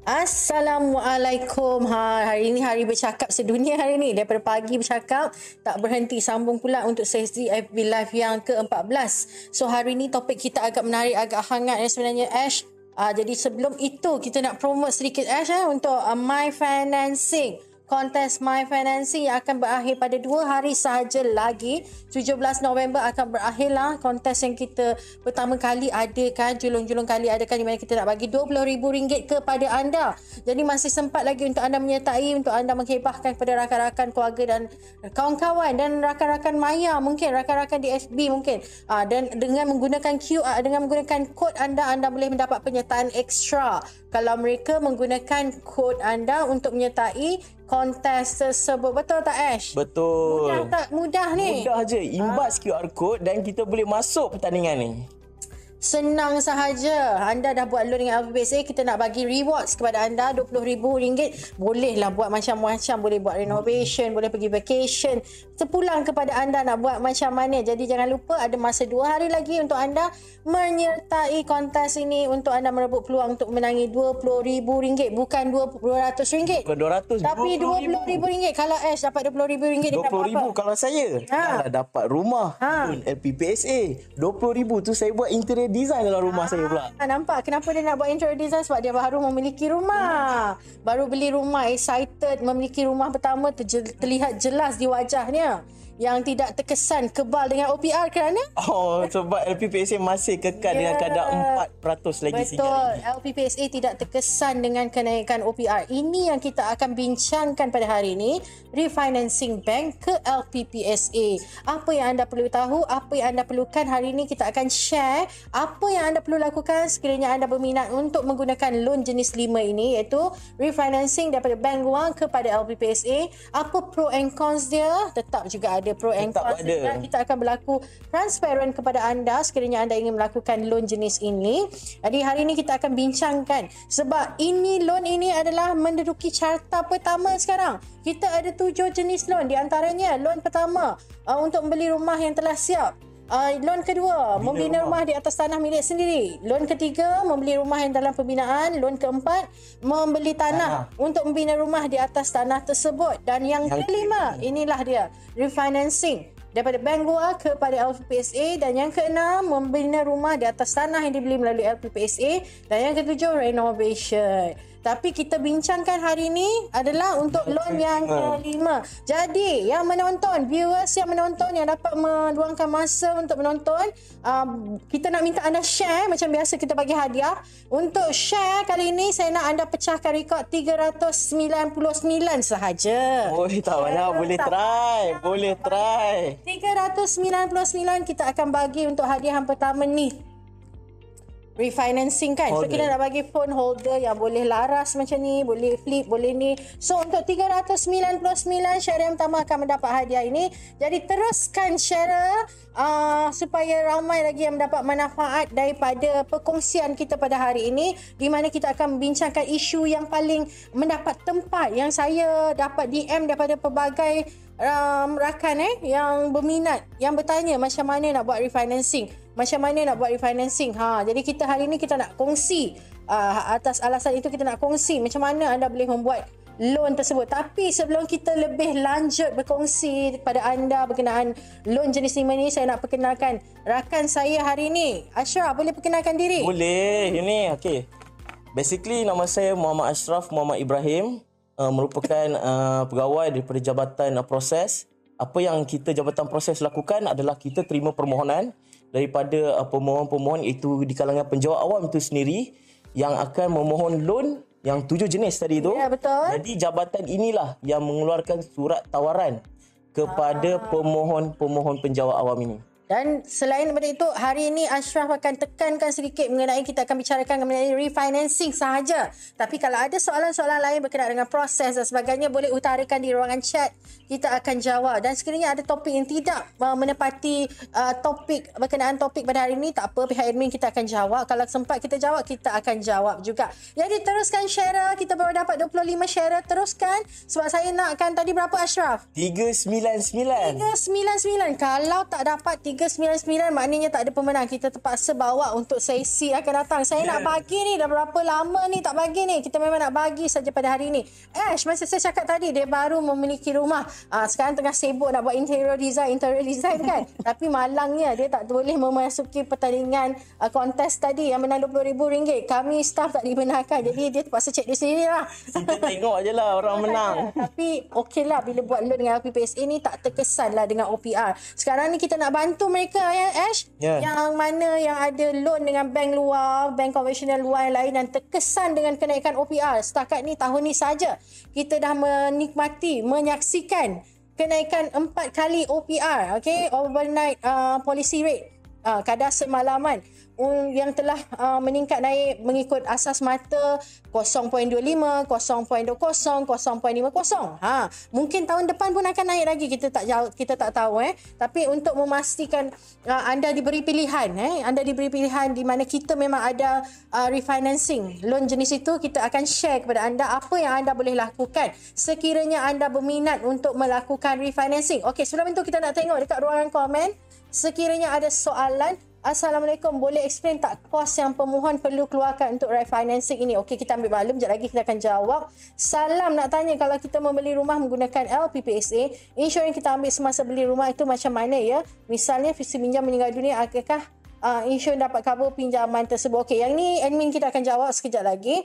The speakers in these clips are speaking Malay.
Assalamualaikum. Hari ini hari bercakap sedunia hari ini. Daripada pagi bercakap, tak berhenti sambung pula untuk sesi FB Live yang ke-14. So hari ini topik kita agak menarik, agak hangat sebenarnya Ash. Jadi sebelum itu kita nak promote sedikit Ash untuk My Financing. Kontes My Financing yang akan berakhir pada 2 hari sahaja lagi. 17 November akan berakhirlah kontes yang kita pertama kali adakan, julung-julung kali adakan, di mana kita nak bagi RM20,000 kepada anda. Jadi masih sempat lagi untuk anda menyertai, untuk anda menghibahkan kepada rakan-rakan keluarga dan kawan-kawan dan rakan-rakan maya, mungkin rakan-rakan di FB mungkin. Dan dengan menggunakan QR, dengan menggunakan kod anda boleh mendapat penyertaan ekstra. Kalau mereka menggunakan kod anda untuk menyertai kontes tersebut. Betul tak Ash? Betul. Mudah tak? Mudah ni? Mudah je. Imbas QR code dan kita boleh masuk pertandingan ni. Senang sahaja. Anda dah buat loan dengan LPPSA, kita nak bagi rewards kepada anda RM20,000. Bolehlah buat macam-macam. Boleh buat renovation, boleh pergi vacation. Terpulang kepada anda nak buat macam mana. Jadi jangan lupa ada masa 2 hari lagi untuk anda menyertai kontes ini, untuk anda merebut peluang untuk menangi RM20,000. Bukan RM200. Bukan 200, tapi RM20,000. Kalau Ash dapat RM20,000, dia dapat RM20,000 apa? kalau saya. Dah dapat rumah. LPPSA. RM20,000 tu saya buat interior design dalam rumah saya pula. Nampak kenapa dia nak buat interior design? Sebab dia baru memiliki rumah. Baru beli rumah, excited memiliki rumah pertama, terlihat jelas di wajahnya yang tidak terkesan kebal dengan OPR kerana Sebab LPPSA masih kekal dengan kadar 4% lagi sehingga betul, ini. LPPSA tidak terkesan dengan kenaikan OPR. Ini yang kita akan bincangkan pada hari ini, refinancing bank ke LPPSA. Apa yang anda perlu tahu, apa yang anda perlukan, hari ini kita akan share apa yang anda perlu lakukan sekiranya anda berminat untuk menggunakan loan jenis 5 ini, iaitu refinancing daripada bank luar kepada LPPSA. Apa pro and cons dia? Tetap juga ada pro and cons, dan kita akan berlaku transparent kepada anda sekiranya anda ingin melakukan loan jenis ini. Jadi hari ini kita akan bincangkan, sebab loan ini adalah menduduki carta pertama sekarang. Kita ada 7 jenis loan, di antaranya loan pertama untuk membeli rumah yang telah siap. Loan kedua, membina rumah di atas tanah milik sendiri. Loan ketiga, membeli rumah yang dalam pembinaan. Loan keempat, membeli tanah untuk membina rumah di atas tanah tersebut. Dan yang kelima, inilah dia, refinancing daripada bank luar kepada LPPSA. Dan yang keenam, membina rumah di atas tanah yang dibeli melalui LPPSA. Dan yang ketujuh, renovation. Tapi kita bincangkan hari ini adalah untuk loan yang kelima. Jadi yang menonton, viewers yang menonton, yang dapat meluangkan masa untuk menonton, kita nak minta anda share. Macam biasa kita bagi hadiah. Untuk share kali ini, saya nak anda pecahkan rekod 399 sahaja. Tak banyak, boleh try. Boleh try. 399 kita akan bagi untuk hadiah yang pertama ni. Refinancing kan. So kita nak bagi phone holder yang boleh laras macam ni, boleh flip, boleh ni. So untuk 399 share yang pertama akan mendapat hadiah ini. Jadi teruskan share supaya ramai lagi yang mendapat manfaat daripada perkongsian kita pada hari ini, di mana kita akan membincangkan isu yang paling mendapat tempat, yang saya dapat DM daripada pelbagai rakan yang berminat, yang bertanya macam mana nak buat refinancing. Jadi kita hari ni kita nak kongsi, atas alasan itu kita nak kongsi macam mana anda boleh membuat loan tersebut. Tapi sebelum kita lebih lanjut berkongsi kepada anda berkenaan loan jenis 5 ni, saya nak perkenalkan rakan saya hari ni. Ashraf, boleh perkenalkan diri? Boleh. Ini okey. Basically nama saya Muhammad Ashraf Muhammad Ibrahim, merupakan pegawai daripada Jabatan Proses. Apa yang kita Jabatan Proses lakukan adalah kita terima permohonan daripada pemohon-pemohon, iaitu di kalangan penjawat awam itu sendiri, yang akan memohon loan yang 7 jenis tadi tu. Ya, betul. Jadi jabatan inilah yang mengeluarkan surat tawaran kepada pemohon-pemohon penjawat awam ini. Dan selain daripada itu, hari ini Ashraf akan tekankan sedikit mengenai, kita akan bicarakan mengenai refinancing sahaja. Tapi kalau ada soalan-soalan lain berkenaan dengan proses dan sebagainya, boleh utarakan di ruangan chat. Kita akan jawab. Dan sekiranya ada topik yang tidak menepati topik berkenaan topik pada hari ini, tak apa, pihak admin kita akan jawab. Kalau sempat kita jawab, kita akan jawab juga. Jadi teruskan share. Kita baru dapat 25 share. Teruskan. Sebab saya nakkan tadi berapa Ashraf? 399. 399. Kalau tak dapat 399 399 maknanya tak ada pemenang. Kita terpaksa bawa untuk sesi akan datang. Saya nak bagi ni dah berapa lama ni tak bagi ni. Kita memang nak bagi saja pada hari ni. Ash, masa saya cakap tadi dia baru memiliki rumah. Sekarang tengah sibuk nak buat interior design kan. Tapi malangnya dia tak boleh memasuki pertandingan kontes tadi yang menang RM20,000. Kami staff tak dibenarkan. Jadi dia terpaksa cek dia sendiri lah. Kita tengok je lah orang menang. Tapi okey lah bila buat loan dengan LPPSA ni tak terkesan lah dengan OPR. Sekarang ni kita nak bantu mereka ya Ash. Yang mana yang ada loan dengan bank luar, bank konvensional luar yang lain dan terkesan dengan kenaikan OPR. Setakat ni tahun ni saja kita dah menikmati, menyaksikan kenaikan 4 kali OPR, okay? Overnight policy rate, kadar semalaman yang telah meningkat naik mengikut asas mata 0.25, 0.20, 0.50. Mungkin tahun depan pun akan naik lagi, kita tak tahu Tapi untuk memastikan anda diberi pilihan anda diberi pilihan di mana kita memang ada refinancing loan jenis itu, kita akan share kepada anda apa yang anda boleh lakukan sekiranya anda berminat untuk melakukan refinancing. Okey, sebelum itu kita nak tengok dekat ruangan komen. Sekiranya ada soalan, Assalamualaikum, boleh explain tak kos yang pemohon perlu keluarkan untuk refinancing ini? Okey, kita ambil maklum, sekejap lagi kita akan jawab. Salam nak tanya, kalau kita membeli rumah menggunakan LPPSA, insurans yang kita ambil semasa beli rumah itu macam mana ya? Misalnya visi pinjam meninggal dunia, adakah insurans dapat cover pinjaman tersebut? Okey, yang ni admin kita akan jawab sekejap lagi.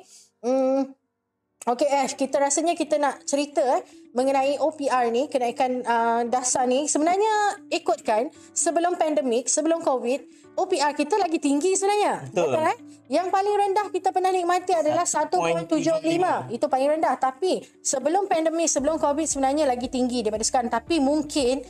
Okey Ash, kita rasanya kita nak cerita mengenai OPR ni, kenaikan dasar ni. Sebenarnya ikutkan sebelum pandemik, sebelum COVID, OPR kita lagi tinggi sebenarnya. Betul Yang paling rendah kita pernah nikmati adalah 1.75. Itu paling rendah. Tapi sebelum pandemik, sebelum COVID sebenarnya lagi tinggi daripada sekarang. Tapi mungkin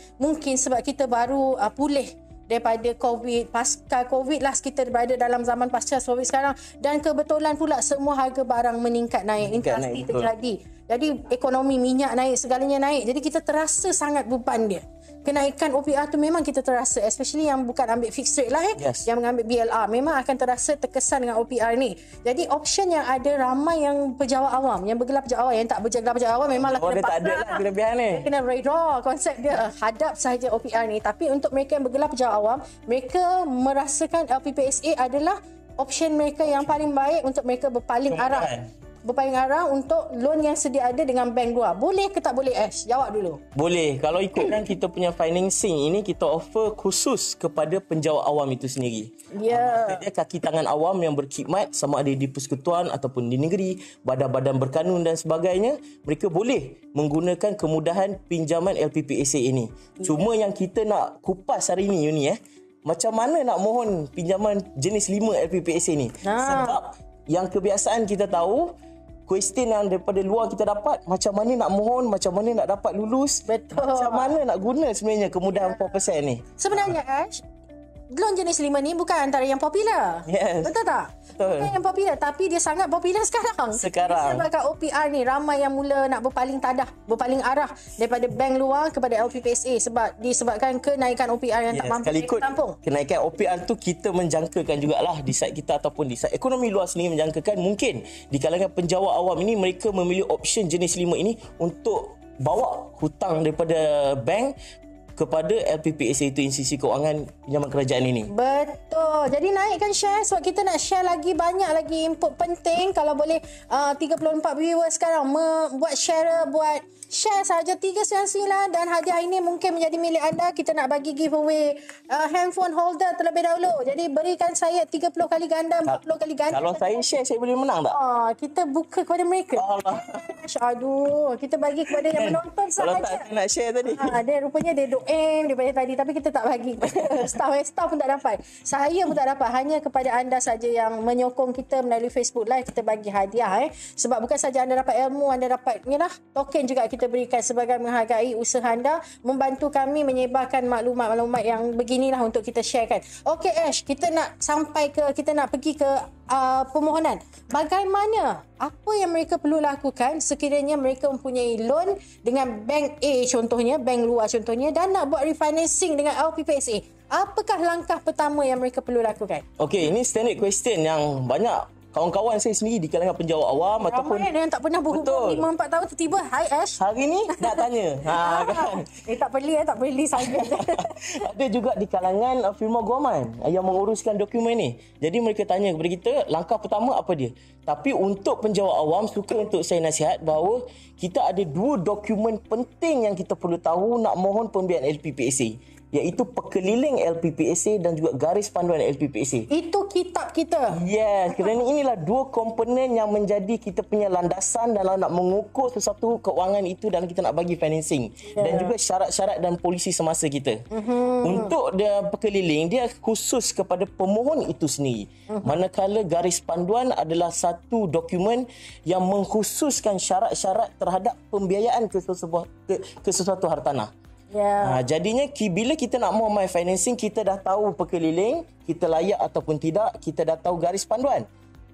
sebab kita baru pulih daripada COVID, pasca COVID lah, kita berada dalam zaman pasca COVID sekarang, dan kebetulan pula semua harga barang meningkat naik, inflasi terjadi. Jadi ekonomi minyak naik, segalanya naik. Jadi kita terasa sangat beban dia. Kenaikan OPR tu memang kita terasa, especially yang bukan ambil fixed rate lah yang mengambil BLR, memang akan terasa terkesan dengan OPR ni. Jadi option yang ada ramai yang pejabat awam, yang bergelar pejabat awam, yang tak bergelar pejabat awam memanglah kena tak ada lah kelebihan ni. Kena redor konsep dia, hadap sahaja OPR ni. Tapi untuk mereka yang bergelar pejabat awam, mereka merasakan LPPSA adalah option mereka yang paling baik untuk mereka berpaling arah untuk loan yang sedia ada dengan bank luar. Boleh ke tak boleh Ash? Jawab dulu. Boleh. Kalau ikutkan kita punya financing ini, kita offer khusus kepada penjawat awam itu sendiri. Maksudnya kaki tangan awam yang berkhidmat, sama ada di persekutuan ataupun di negeri, badan-badan berkanun dan sebagainya, mereka boleh menggunakan kemudahan pinjaman LPPSA ini. Cuma yang kita nak kupas hari ini Yuni, macam mana nak mohon pinjaman jenis 5 LPPSA ni? Sebab yang kebiasaan kita tahu, question yang daripada luar kita dapat, macam mana nak mohon, macam mana nak dapat lulus, macam mana nak guna sebenarnya kemudahan 4% ni. Sebenarnya Ash, loan jenis 5 ni bukan antara yang popular. Betul tak? Bukan yang popular, tapi dia sangat popular sekarang. Sebabkan OPR ni ramai yang mula nak berpaling arah daripada bank luar kepada LPPSA disebabkan kenaikan OPR yang tak mampu ditampung. Kenaikan OPR tu kita menjangkakan jugalah di side kita ataupun di side ekonomi luar sendiri menjangkakan mungkin di kalangan penjawat awam ini mereka memilih option jenis 5 ini untuk bawa hutang daripada bank kepada LPPSA, itu institusi kewangan pinjaman kerajaan ini. Betul. Jadi naikkan share sebab kita nak share lagi banyak lagi input penting. Kalau boleh 34 viewers sekarang buat share saja 399 dan hadiah ini mungkin menjadi milik anda. Kita nak bagi giveaway handphone holder terlebih dahulu. Jadi berikan saya 30 kali ganda, 40 kali ganda. Kalau saya share, saya boleh menang tak? Kita buka kepada mereka. Aduh, kita bagi kepada yang menonton sahaja. Kalau tak nak share tadi. Dia rupanya dia daripada tadi, tapi kita tak bagi staff pun tak dapat, saya pun tak dapat, hanya kepada anda saja yang menyokong kita melalui Facebook Live kita bagi hadiah sebab bukan saja anda dapat ilmu, anda dapat token juga kita berikan sebagai menghargai usaha anda membantu kami menyebarkan maklumat-maklumat yang beginilah untuk kita sharekan. Okey Ash, kita nak pergi ke permohonan. Bagaimana, apa yang mereka perlu lakukan sekiranya mereka mempunyai loan dengan bank A contohnya, bank luar contohnya, dan nak buat refinancing dengan LPPSA? Apakah langkah pertama yang mereka perlu lakukan? Okey, ini standard question yang banyak kawan-kawan saya sendiri di kalangan penjawat awam ataupun ramai yang tak pernah berhubung 5-4 tahun tiba-tiba, "Hai Ash." Hari ni nak tanya. Kan. Tak perli sangat. Ada juga di kalangan firma guaman yang menguruskan dokumen ni. Jadi mereka tanya kepada kita, langkah pertama apa dia? Tapi untuk penjawat awam, suka untuk saya nasihat bahawa kita ada 2 dokumen penting yang kita perlu tahu nak mohon pembiayaan LPPSA, iaitu perkeliling LPPSA dan juga garis panduan LPPSA. Itu kitab kita. Yes, kerana inilah 2 komponen yang menjadi kita punya landasan dalam nak mengukur sesuatu keuangan itu dan kita nak bagi financing. Dan juga syarat-syarat dan polisi semasa kita. Untuk dia perkeliling, dia khusus kepada pemohon itu sendiri. Manakala garis panduan adalah satu dokumen yang mengkhususkan syarat-syarat terhadap pembiayaan ke sesuatu hartanah. Jadinya bila kita nak mau my financing, kita dah tahu perkeliling, kita layak ataupun tidak, kita dah tahu garis panduan.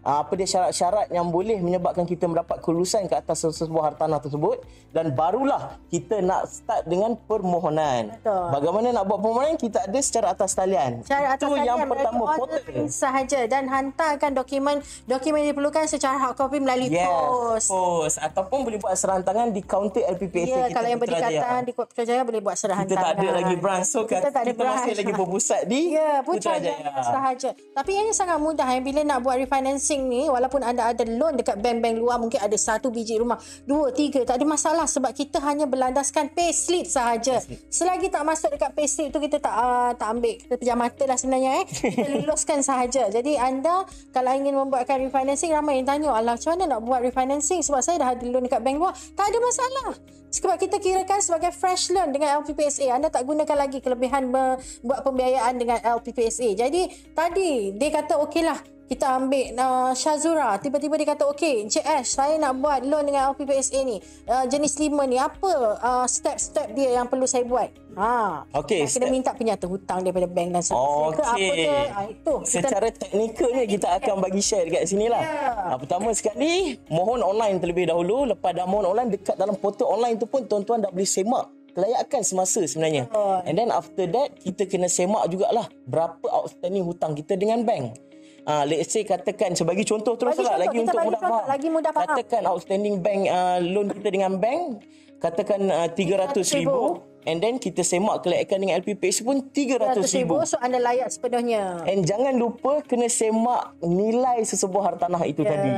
Apa dia syarat-syarat yang boleh menyebabkan kita mendapat kelulusan ke atas sebuah hartanah tersebut, dan barulah kita nak start dengan permohonan. Betul. Bagaimana nak buat permohonan? Kita ada secara atas talian. Itu yang pertama, portal sahaja, dan hantarkan dokumen yang diperlukan secara hard copy melalui post ataupun boleh buat serahan tangan di kaunter LPPSA kita. Kalau yang berdekatan di Putrajaya boleh buat serahan kita tangan. Kita tak ada lagi branch, so kita masih lagi berpusat di Putrajaya sahaja. Tapi yang sangat mudah bila nak buat refinancing ni, walaupun anda ada loan dekat bank-bank luar, mungkin ada 1 biji rumah, 2, 3, tak ada masalah sebab kita hanya berlandaskan payslip sahaja. Selagi tak masuk dekat payslip tu, kita tak ambil, kita pejam mata lah sebenarnya. Kita luluskan sahaja. Jadi anda kalau ingin membuatkan refinancing, ramai yang tanya, "Alah, macam mana nak buat refinancing sebab saya dah ada loan dekat bank luar?" Tak ada masalah. Sebab kita kirakan sebagai fresh loan dengan LPPSA. Anda tak gunakan lagi kelebihan buat pembiayaan dengan LPPSA. Jadi tadi dia kata okeylah, kita ambil Shazura, tiba-tiba dia kata, "Okey, Encik Ash, saya nak buat loan dengan LPPSA ni, jenis 5 ni, apa step-step dia yang perlu saya buat?" Okey, kena minta penyata hutang daripada bank dan sebagainya. Itu secara teknikalnya kita akan bagi share dekat sini lah. Pertama sekali, mohon online terlebih dahulu. Lepas dah mohon online, dekat dalam portal online tu pun tuan-tuan dah boleh semak kelayakan semasa sebenarnya. And then after that, kita kena semak jugalah berapa outstanding hutang kita dengan bank. Let's say katakan sebagai contoh teruslah lagi untuk mudah faham. Katakan outstanding bank loan kita dengan bank katakan 300,000, and then kita semak kelayakan dengan LPPSA pun 300,000. So anda layak sepenuhnya. And jangan lupa kena semak nilai sesebuah hartanah itu tadi.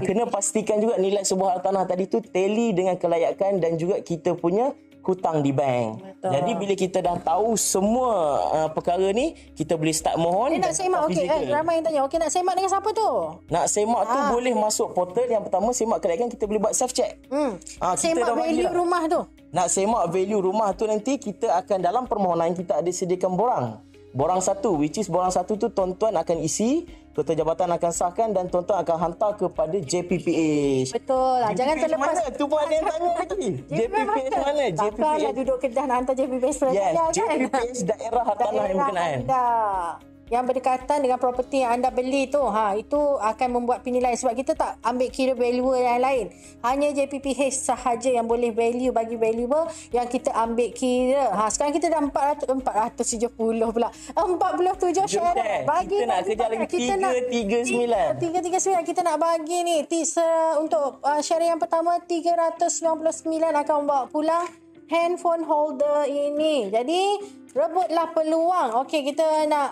Kena pastikan juga nilai sebuah hartanah tadi tu tally dengan kelayakan dan juga kita punya hutang di bank. Betul. Jadi bila kita dah tahu semua perkara ni, kita boleh start mohon. Nak semak, ramai yang tanya, nak semak dengan siapa tu? Nak semak tu boleh masuk portal. Yang pertama, semak kelayakan kita boleh buat self check. Semak value rumah tu. Nak semak value rumah tu, nanti kita akan dalam permohonan kita ada sediakan borang 1, which is borang 1 tu tuan-tuan akan isi, Ketua Jabatan akan sahkan dan tuan-tuan akan hantar kepada JPPH. Betul lah. Jangan terlepas. Mana? Tu pun ada yang tanya tadi. JPPH mana? Takkanlah duduk Kedah nak hantar JPPH Putrajaya. Yes, JPPH daerah hartanah yang berkenaan. Yang berdekatan dengan properti yang anda beli tu, itu akan membuat penilaian. Sebab kita tak ambil kira valuer yang lain. Hanya JPPH sahaja yang boleh bagi valuer yang kita ambil kira. Sekarang kita dah 470 pula. 47 share. Bagi kita nak kejar lagi 339. 339 kita nak bagi ni. Untuk share yang pertama 399 akan bawa pulang handphone holder ini. Jadi rebutlah peluang. Okey, kita nak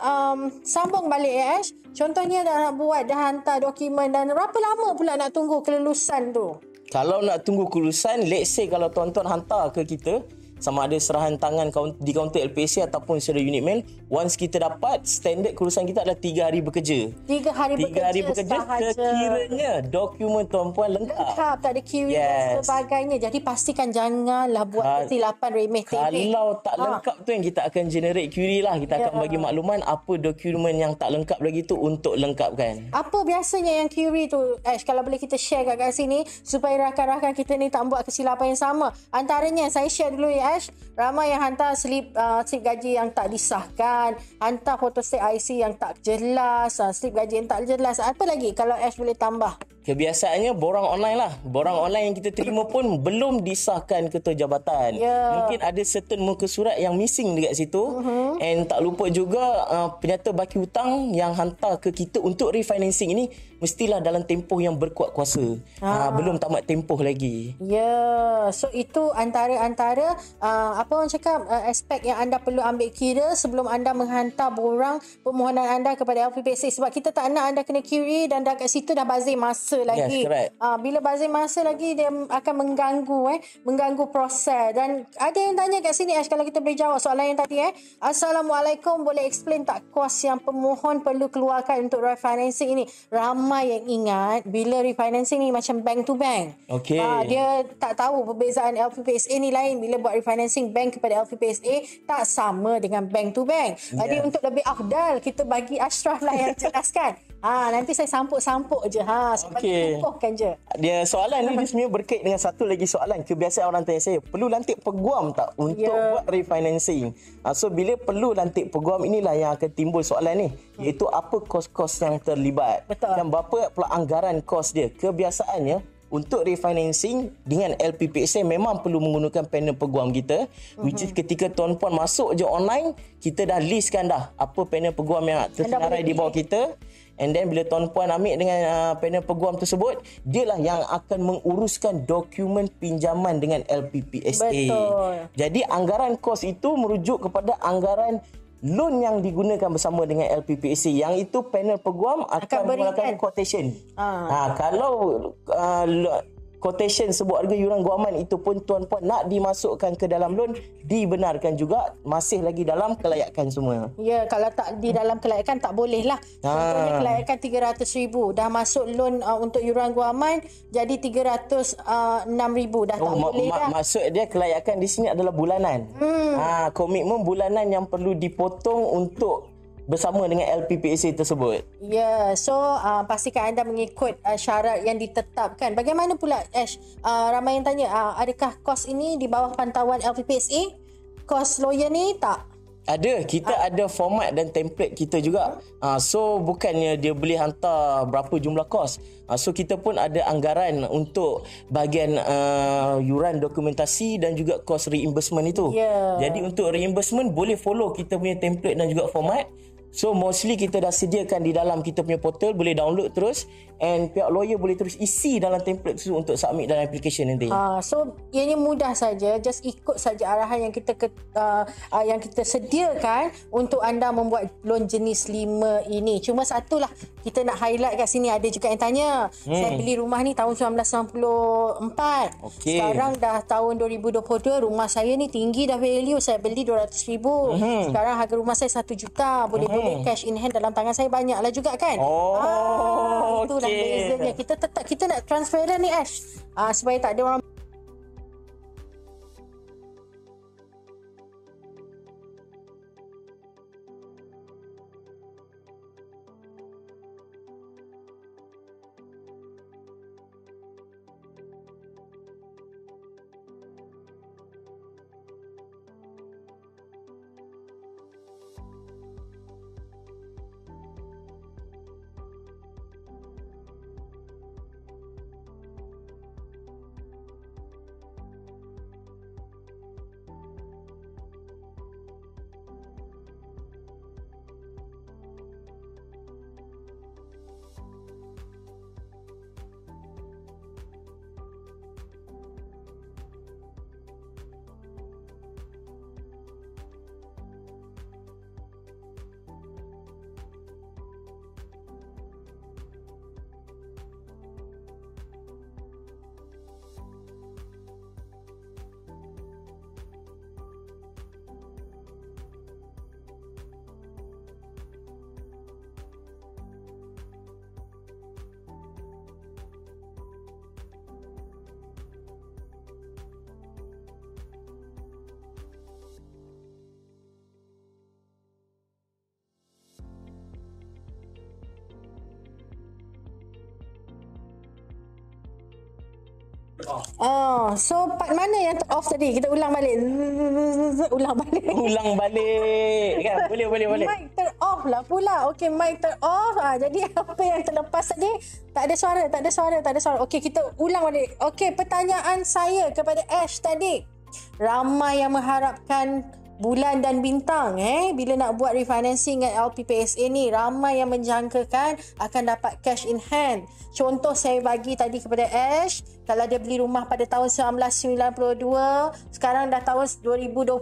sambung balik Ash. Contohnya dah nak buat, dah hantar dokumen, dan berapa lama pula nak tunggu kelulusan tu? Kalau nak tunggu kelulusan, let's say kalau tuan-tuan hantar ke kita, sama ada serahan tangan di kaunter LPSA ataupun secara unit mail, once kita dapat, standard kelulusan kita adalah 3 hari bekerja. 3 hari bekerja sekiranya dokumen tuan-puan lengkap. Tak ada query dan sebagainya. Jadi pastikan janganlah buat kesilapan remeh-temeh. Kalau tak lengkap tu yang kita akan generate query lah. Kita akan bagi makluman apa dokumen yang tak lengkap lagi tu untuk lengkapkan. Apa biasanya yang query tu, Ash? Kalau boleh kita share kat sini supaya rakan-rakan kita ni tak buat kesilapan yang sama. Antaranya saya share dulu ya, Ash. Ramai yang hantar slip gaji yang tak disahkan, hantar photostat IC yang tak jelas, slip gaji yang tak jelas. Apa lagi kalau Ash boleh tambah? Kebiasaannya borang online lah. Borang online yang kita terima pun belum disahkan ketua jabatan. Mungkin ada certain muka surat yang missing dekat situ. And tak lupa juga penyata baki hutang yang hantar ke kita untuk refinancing ini mestilah dalam tempoh yang berkuat kuasa. Belum tamat tempoh lagi. So itu antara apa orang cakap aspek yang anda perlu ambil kira sebelum anda menghantar borang permohonan anda kepada LPPSA, sebab kita tak nak anda kena QA dan dah kat situ dah bazir masa lagi. Yes, correct. Bila bazir masa lagi dia akan mengganggu proses. Dan ada yang tanya kat sini Ash, kalau kita boleh jawab soalan yang tadi Assalamualaikum, boleh explain tak kos yang pemohon perlu keluarkan untuk refinancing ini? Ramai yang ingat bila refinancing ni macam bank to bank. Okey. Dia tak tahu perbezaan LPPSA ni lain. Bila buat refinancing bank kepada LPPSA tak sama dengan bank to bank. Jadi untuk lebih afdal kita bagi Ashraf lah yang jelaskan. Nanti saya sampuk-sampuk je. Kukuhkan je. Dia soalan ni dia sebenarnya berkait dengan satu lagi soalan. Kebiasaan orang tanya saya, perlu lantik peguam tak untuk buat refinancing? So bila perlu lantik peguam, inilah yang akan timbul soalan ni, iaitu apa kos-kos yang terlibat. Betul. Dan berapa pula anggaran kos dia. Kebiasaannya untuk refinancing dengan LPPSA memang perlu menggunakan panel peguam kita, which is ketika tuan-puan masuk je online, kita dah listkan dah apa panel peguam yang tersenarai di bawah kita. And then bila tuan-puan ambil dengan panel peguam tersebut, dialah yang akan menguruskan dokumen pinjaman dengan LPPSA. Betul. Jadi anggaran kos itu merujuk kepada anggaran loan yang digunakan bersama dengan LPPSA, yang itu panel peguam akan menggunakan quotation. Kalau quotation sebuah harga yuran guaman itu pun tuan-puan nak dimasukkan ke dalam loan, dibenarkan juga, masih lagi dalam kelayakan semua. Ya, kalau tak di dalam kelayakan tak boleh lah. Contohnya kelayakan RM300,000 dah masuk loan untuk yuran guaman jadi RM306,000 dah tak boleh dah. Maksud dia kelayakan di sini adalah bulanan. Komitmen bulanan yang perlu dipotong untuk bersama dengan LPPSA tersebut. Ya, so pastikan anda mengikut syarat yang ditetapkan. Bagaimana pula Ash? Ramai yang tanya, adakah kos ini di bawah pantauan LPPSA? Kos lawyer ni tak? Ada, kita ada format dan template kita juga. So bukannya dia boleh hantar berapa jumlah kos. So kita pun ada anggaran untuk bahagian yuran dokumentasi dan juga kos reimbursement itu. Jadi untuk reimbursement boleh follow kita punya template dan juga format. So mostly kita dah sediakan di dalam kita punya portal, boleh download terus, and pihak lawyer boleh terus isi dalam template tersebut untuk submit dalam application nanti. So ianya mudah saja, just ikut saja arahan yang kita sediakan untuk anda membuat loan jenis 5 ini. Cuma satulah kita nak highlight kat sini, ada juga yang tanya, saya beli rumah ni tahun 1994. Sekarang dah tahun 2022, rumah saya ni tinggi dah value, saya beli RM200,000. Sekarang harga rumah saya RM1 juta. Boleh cash in hand dalam tangan saya banyak lah juga kan. Itulah bezanya. Kita nak transparent ni Ash, supaya tak ada orang so part mana yang off tadi? Kita ulang balik. Ulang balik kan? Boleh mic off off lah pula. Okey, mic off. Jadi apa yang terlepas tadi? Tak ada suara. Okey, kita ulang balik. Okey, pertanyaan saya kepada Ash tadi. Ramai yang mengharapkan bulan dan bintang bila nak buat refinancing dengan LPPSA ni, ramai yang menjangkakan akan dapat cash in hand. Contoh saya bagi tadi kepada Ash, kalau dia beli rumah pada tahun 1992, sekarang dah tahun 2022,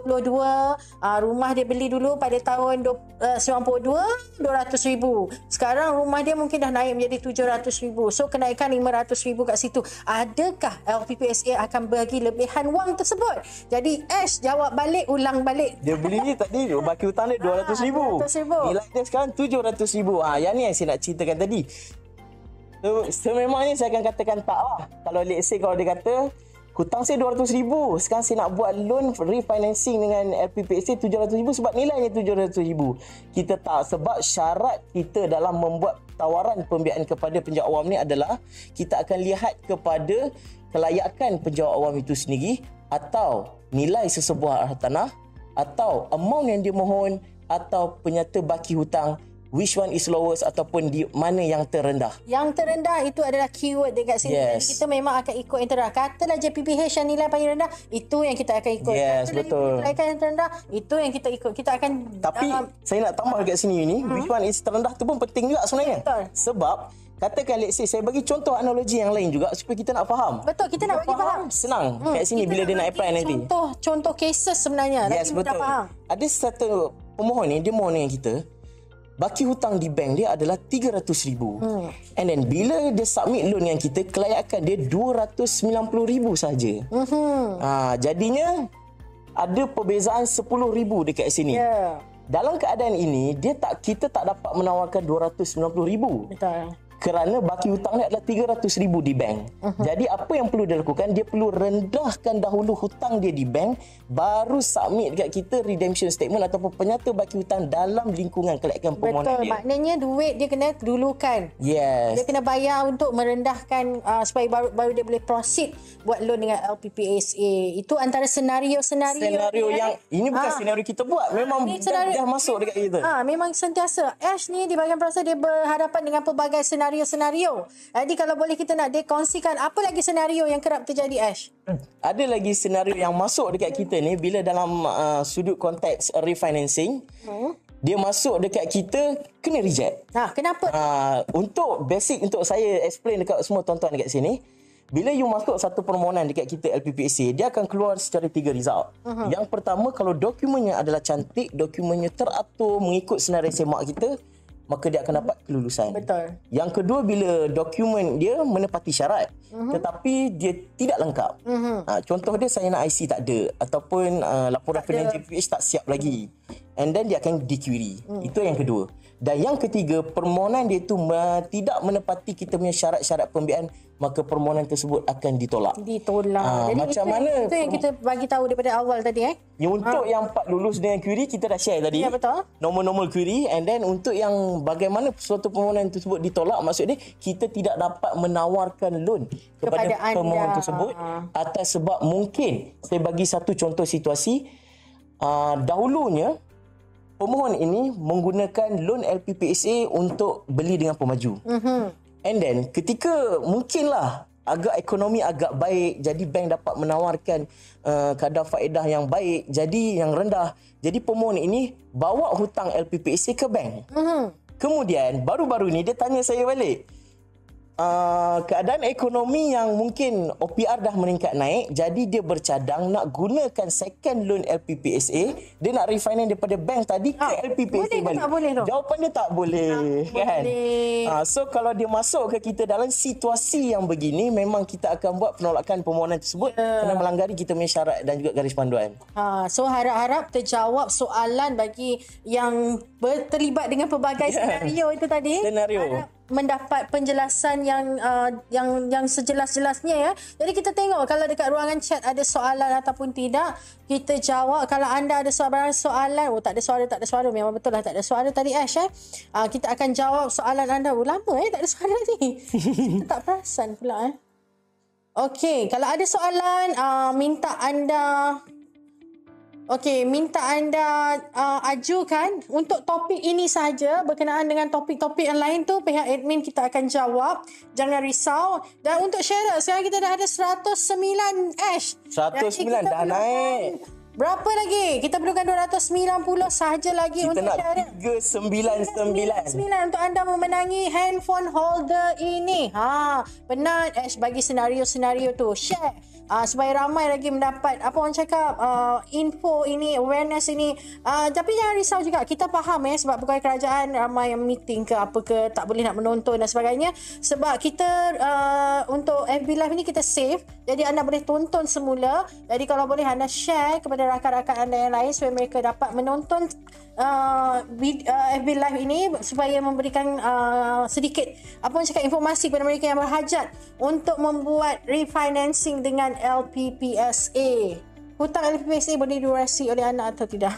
rumah dia beli dulu pada tahun 92 200,000. Sekarang rumah dia mungkin dah naik menjadi 700,000. So kenaikan 500,000 kat situ. Adakah LPPSA akan bagi lebihan wang tersebut? Jadi Ash jawab balik, ulang balik. Dia beli ni tadi baki hutang dia 200,000. Nilai dia sekarang 700,000. Yang ni yang saya nak ceritakan tadi. Sememangnya saya akan katakan tak lah. Kalau let's say kalau dia kata hutang saya 200,000, sekarang saya nak buat loan refinancing dengan LPPSA 700,000 sebab nilainya 700,000. Kita tak, sebab syarat kita dalam membuat tawaran pembiayaan kepada penjawat awam ni adalah kita akan lihat kepada kelayakan penjawat awam itu sendiri, atau nilai sesebuah hartanah, atau amount yang dia mohon, atau penyata baki hutang, which one is lowest, ataupun di mana yang terendah. Yang terendah itu adalah keyword dekat sini. Yes. Kita memang akan ikut yang terendah. Katalah JPPH yang nilai paling rendah, itu yang kita akan ikut. Yes, katalah betul. Nilai yang terendah, itu yang kita ikut. Kita akan Tapi saya nak tambah dekat sini ni, which one is terendah tu pun penting juga sebenarnya. Betul. Sebab katakan let's say saya bagi contoh analogi yang lain juga supaya kita nak faham. Betul, kita nak bagi faham. Senang kat sini bila dia nak apply nanti. Contoh cases sebenarnya. Yes, betul. Faham. Ada satu pemohon ni, dia mohon dengan kita, baki hutang di bank dia adalah 300,000. And then bila dia submit loan yang kita, kelayakan dia 290,000 saja. Jadinya ada perbezaan 10,000 dekat sini. Yeah. Dalam keadaan ini, kita tak dapat menawarkan 290,000. Betul. Kerana baki hutang dia adalah 300,000 di bank. Jadi apa yang perlu dia lakukan, dia perlu rendahkan dahulu hutang dia di bank, baru submit dekat kita redemption statement ataupun penyata baki hutang dalam lingkungan kelayakan permohonan Betul. dia. Maknanya duit dia kena dulukan. Yes. Dia kena bayar untuk merendahkan supaya baru dia boleh proceed buat loan dengan LPPSA. Itu antara senario yang ini bukan senario kita buat, memang dah masuk dekat kita. Memang sentiasa Ash ni di bahagian proses dia berhadapan dengan pelbagai senario. Jadi kalau boleh kita nak kongsikan apa lagi senario yang kerap terjadi, Ash? Ada lagi senario yang masuk dekat kita ni bila dalam sudut konteks refinancing, dia masuk dekat kita kena reject. Kenapa? Untuk basic, untuk saya explain dekat semua tuan-tuan dekat sini, bila you masuk satu permohonan dekat kita LPPSA, dia akan keluar secara 3 result. Yang pertama, kalau dokumennya adalah cantik, dokumennya teratur mengikut senarai semak kita, maka dia akan dapat kelulusan. Betul. Yang kedua, bila dokumen dia menepati syarat tetapi dia tidak lengkap. Contoh dia, saya nak IC tak ada, ataupun laporan pilihan JPH tak siap lagi, and then dia akan di-query. Itu yang kedua. Dan yang ketiga, permohonan dia itu tidak menepati kita punya syarat-syarat pembiayaan, maka permohonan tersebut akan ditolak. Jadi macam mana itu yang kita bagi tahu daripada awal tadi. Untuk yang part lulus dengan query, kita dah share tadi. Ya, betul. Normal query. And then untuk yang bagaimana suatu permohonan tersebut ditolak, maksudnya kita tidak dapat menawarkan loan kepada pemohon tersebut atas sebab mungkin, saya bagi satu contoh situasi, dahulunya pemohon ini menggunakan loan LPPSA untuk beli dengan pemaju. And then ketika mungkinlah agak ekonomi agak baik, jadi bank dapat menawarkan kadar faedah yang baik, jadi yang rendah. Jadi pemohon ini bawa hutang LPPSA ke bank. Kemudian baru-baru ni dia tanya saya balik, keadaan ekonomi yang mungkin OPR dah meningkat naik, jadi dia bercadang nak gunakan second loan LPPSA, dia nak refinance daripada bank tadi ke LPPSA balik. Tak boleh tu? Jawapan dia tak boleh, kan? Boleh. So kalau dia masuk ke kita dalam situasi yang begini, memang kita akan buat penolakan permohonan tersebut kerana melanggari kita punya syarat dan juga garis panduan. So harap-harap terjawab soalan bagi yang terlibat dengan pelbagai senario itu tadi. Harap mendapat penjelasan yang sejelas-jelasnya ya. Jadi kita tengok kalau dekat ruangan chat ada soalan ataupun tidak, kita jawab. Kalau anda ada soalan, tak ada suara, memang betul lah tak ada suara tadi Ash. Kita akan jawab soalan anda. Lama tak ada suara ni. Kita tak perasan pula. Okey, kalau ada soalan minta anda Okey, minta anda ajukan untuk topik ini saja. Berkenaan dengan topik-topik yang lain tu, pihak admin kita akan jawab. Jangan risau. Dan untuk share, sekarang kita dah ada 109 Ash. 109 dah naik. Berapa lagi? Kita perlukan 290 sahaja lagi Kita untuk nak share. 399. Untuk anda memenangi handphone holder ini. Penat Ash bagi senario-senario tu. Share. Supaya ramai lagi mendapat apa orang cakap info ini, awareness ini. Tapi jangan risau juga, kita faham sebab pegawai kerajaan ramai yang meeting ke apa ke, tak boleh nak menonton dan sebagainya. Sebab kita untuk FB Live ni kita save, jadi anda boleh tonton semula. Jadi kalau boleh anda share kepada rakan-rakan anda yang lain supaya mereka dapat menonton FB Live ini, supaya memberikan sedikit apa orang cakap informasi kepada mereka yang berhajat untuk membuat refinancing dengan LPPSA. Hutang LPPSA boleh diwarisi oleh anak atau tidak?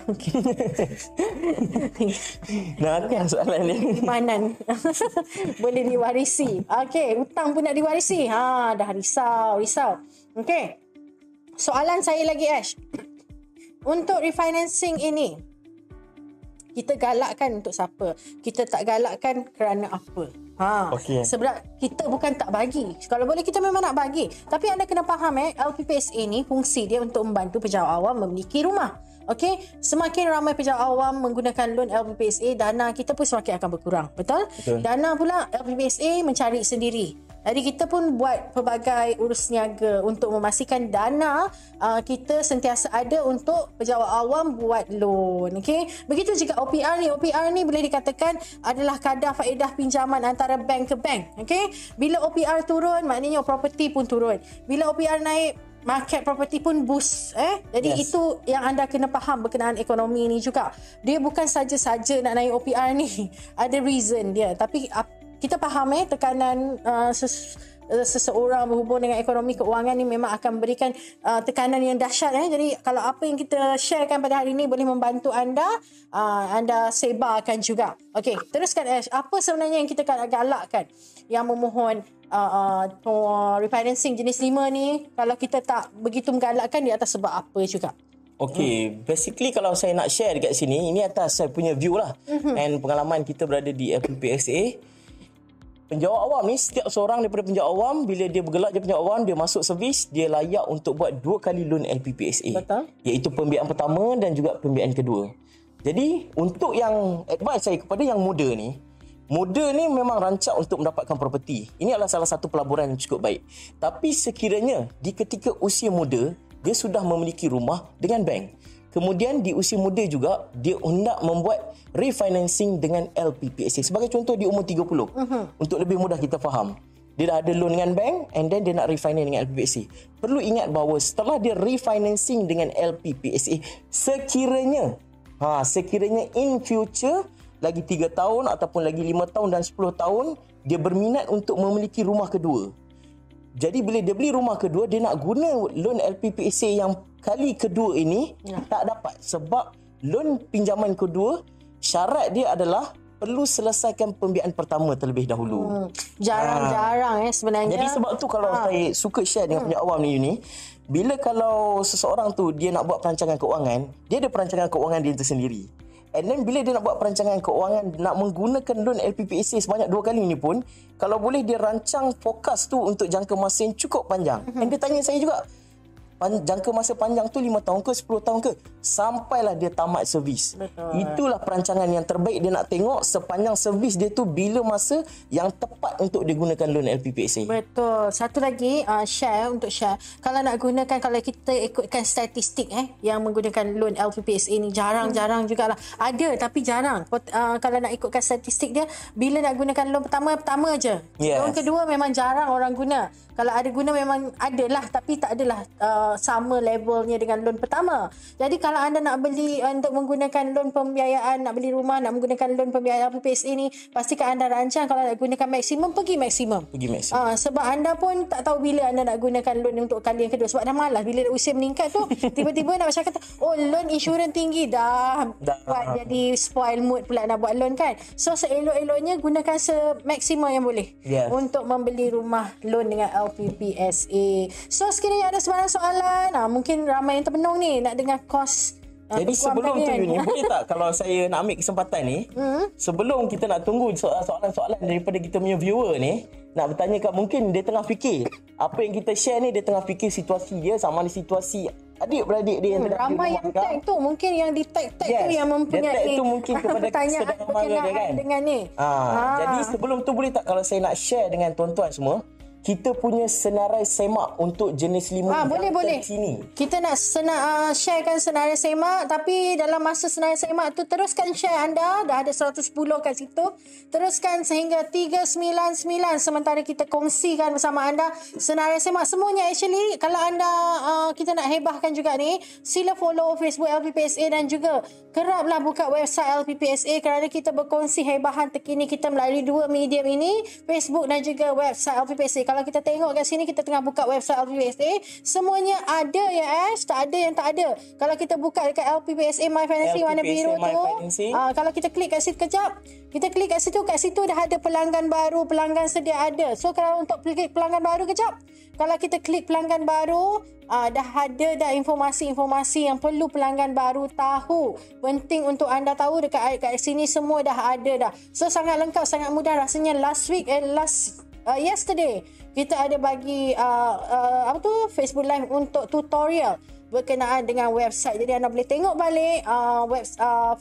Nak kan soalan ni? Imanan. Boleh diwarisi. Okey, hutang pun nak diwarisi. Dah risau. Okey. Soalan saya lagi, Ash. Untuk refinancing ini, kita galakkan untuk siapa? Kita tak galakkan kerana apa? Okay. Sebab kita bukan tak bagi. Kalau boleh kita memang nak bagi. Tapi anda kena faham LPPSA ni fungsi dia untuk membantu pejabat awam memiliki rumah. Okey, semakin ramai pejabat awam menggunakan loan LPPSA, dana kita pun semakin akan berkurang. Betul? Dana pula LPPSA mencari sendiri. Jadi kita pun buat pelbagai urus niaga untuk memastikan dana kita sentiasa ada untuk pejabat awam buat loan. Okey. Begitu juga OPR ni. OPR ni boleh dikatakan adalah kadar faedah pinjaman antara bank ke bank. Okey. Bila OPR turun, maknanya property pun turun. Bila OPR naik, market property pun boost. Jadi itu yang anda kena faham berkenaan ekonomi ni juga. Dia bukan saja-saja nak naik OPR ni. Ada reason dia. Tapi kita faham tekanan seseorang berhubung dengan ekonomi keuangan ni memang akan berikan tekanan yang dahsyat. Jadi kalau apa yang kita sharekan pada hari ini boleh membantu anda, anda sebarkan juga. Okey, teruskan Ash. Apa sebenarnya yang kita galakkan yang memohon refinancing jenis 5 ni, kalau kita tak begitu menggalakkan, di atas sebab apa juga? Okay, basically kalau saya nak share dekat sini, ini atas saya punya view lah. And pengalaman kita berada di LPPSA. Penjawat awam ni, setiap seorang daripada penjawat awam, bila dia bergerak jadi penjawat awam, dia masuk servis, dia layak untuk buat 2 kali loan LPPSA. Betul. Iaitu pembiayaan pertama dan juga pembiayaan kedua. Jadi, untuk yang advice saya kepada yang muda ni memang rancak untuk mendapatkan properti. Ini adalah salah satu pelaburan yang cukup baik. Tapi sekiranya di ketika usia muda, dia sudah memiliki rumah dengan bank. Kemudian di usia muda juga, dia hendak membuat refinancing dengan LPPSA. Sebagai contoh, di umur 30. Untuk lebih mudah kita faham. Dia dah ada loan dengan bank and then dia nak refinance dengan LPPSA. Perlu ingat bahawa setelah dia refinancing dengan LPPSA, sekiranya in future, lagi 3 tahun ataupun lagi 5 tahun dan 10 tahun, dia berminat untuk memiliki rumah kedua. Jadi bila dia beli rumah kedua, dia nak guna loan LPPSA yang kali kedua ini tak dapat. Sebab loan pinjaman kedua, syarat dia adalah perlu selesaikan pembiayaan pertama terlebih dahulu. Jarang-jarang sebenarnya. Jadi sebab tu kalau saya suka share dengan penjawat awam ni, bila kalau seseorang tu dia nak buat perancangan keuangan, dia ada perancangan keuangan dia tersendiri. And then bila dia nak buat perancangan keuangan, nak menggunakan loan LPPSA sebanyak 2 kali ni pun, kalau boleh dia rancang fokus tu untuk jangka masa yang cukup panjang. And dia tanya saya juga, jangka masa panjang tu 5 tahun ke 10 tahun ke, sampailah dia tamat servis. Itulah perancangan yang terbaik dia nak tengok sepanjang servis dia tu, bila masa yang tepat untuk digunakan loan LPPSA. Betul. Satu lagi share. Kalau nak gunakan, kalau kita ikutkan statistik yang menggunakan loan LPPSA ni jarang-jarang jugalah. Ada tapi jarang. Kalau nak ikutkan statistik dia, bila nak gunakan loan pertama je. Loan kedua memang jarang orang guna. Kalau ada guna memang adalah, tapi tak adalah sama levelnya dengan loan pertama. Jadi kalau anda nak beli untuk menggunakan loan pembiayaan, nak beli rumah, nak menggunakan loan pembiayaan LPPSA ni, pastikan anda rancang. Kalau nak gunakan maksimum, pergi maksimum. Sebab anda pun tak tahu bila anda nak gunakan loan untuk kali yang kedua. Sebab dah malas bila usia meningkat tu, tiba-tiba nak macam kata, loan insurans tinggi, dah buat jadi spoil mood pula nak buat loan kan. So seelok-eloknya gunakan semaksimum yang boleh untuk membeli rumah loan dengan LPPSA. So sekiranya ada sebarang soalan, mungkin ramai yang termenung ni nak dengar kos Jadi sebelum tu ni, boleh tak kalau saya nak ambil kesempatan ni, sebelum kita nak tunggu soalan-soalan daripada kita punya viewer ni, nak bertanya kat mungkin dia tengah fikir, apa yang kita share ni dia tengah fikir situasi dia sama ada situasi adik-beradik dia yang tengah ramai yang tag tu, mungkin yang di tag tu yang mempunyai dia tag tu mungkin kepada pertanyaan berkenaan dia kan. dengan ni. Jadi sebelum tu boleh tak kalau saya nak share dengan tuan-tuan semua, kita punya senarai semak untuk jenis limun yang boleh. terkini. Kita nak sharekan senarai semak, tapi dalam masa senarai semak tu teruskan share anda. Dah ada 110 kat situ. Teruskan sehingga 399 sementara kita kongsikan bersama anda senarai semak semuanya. Actually, kalau anda kita nak hebahkan juga ni, sila follow Facebook LPPSA dan juga keraplah buka website LPPSA kerana kita berkongsi hebahan terkini kita melalui dua medium ini, Facebook dan juga website LPPSA. Kalau kita tengok kat sini, kita tengah buka website LPPSA, semuanya ada ya Ash, tak ada yang tak ada. Kalau kita buka dekat LPPSA My Financing warna biru tu, kalau kita klik kat situ kejap, kita klik kat situ dah ada pelanggan baru, pelanggan sedia ada. So kalau untuk klik pelanggan baru kejap, kalau kita klik pelanggan baru, dah ada dah informasi-informasi yang perlu pelanggan baru tahu. Penting untuk anda tahu dekat sini semua dah ada dah. So sangat lengkap, sangat mudah. Rasanya yesterday kita ada bagi Facebook Live untuk tutorial berkenaan dengan website. Jadi anda boleh tengok balik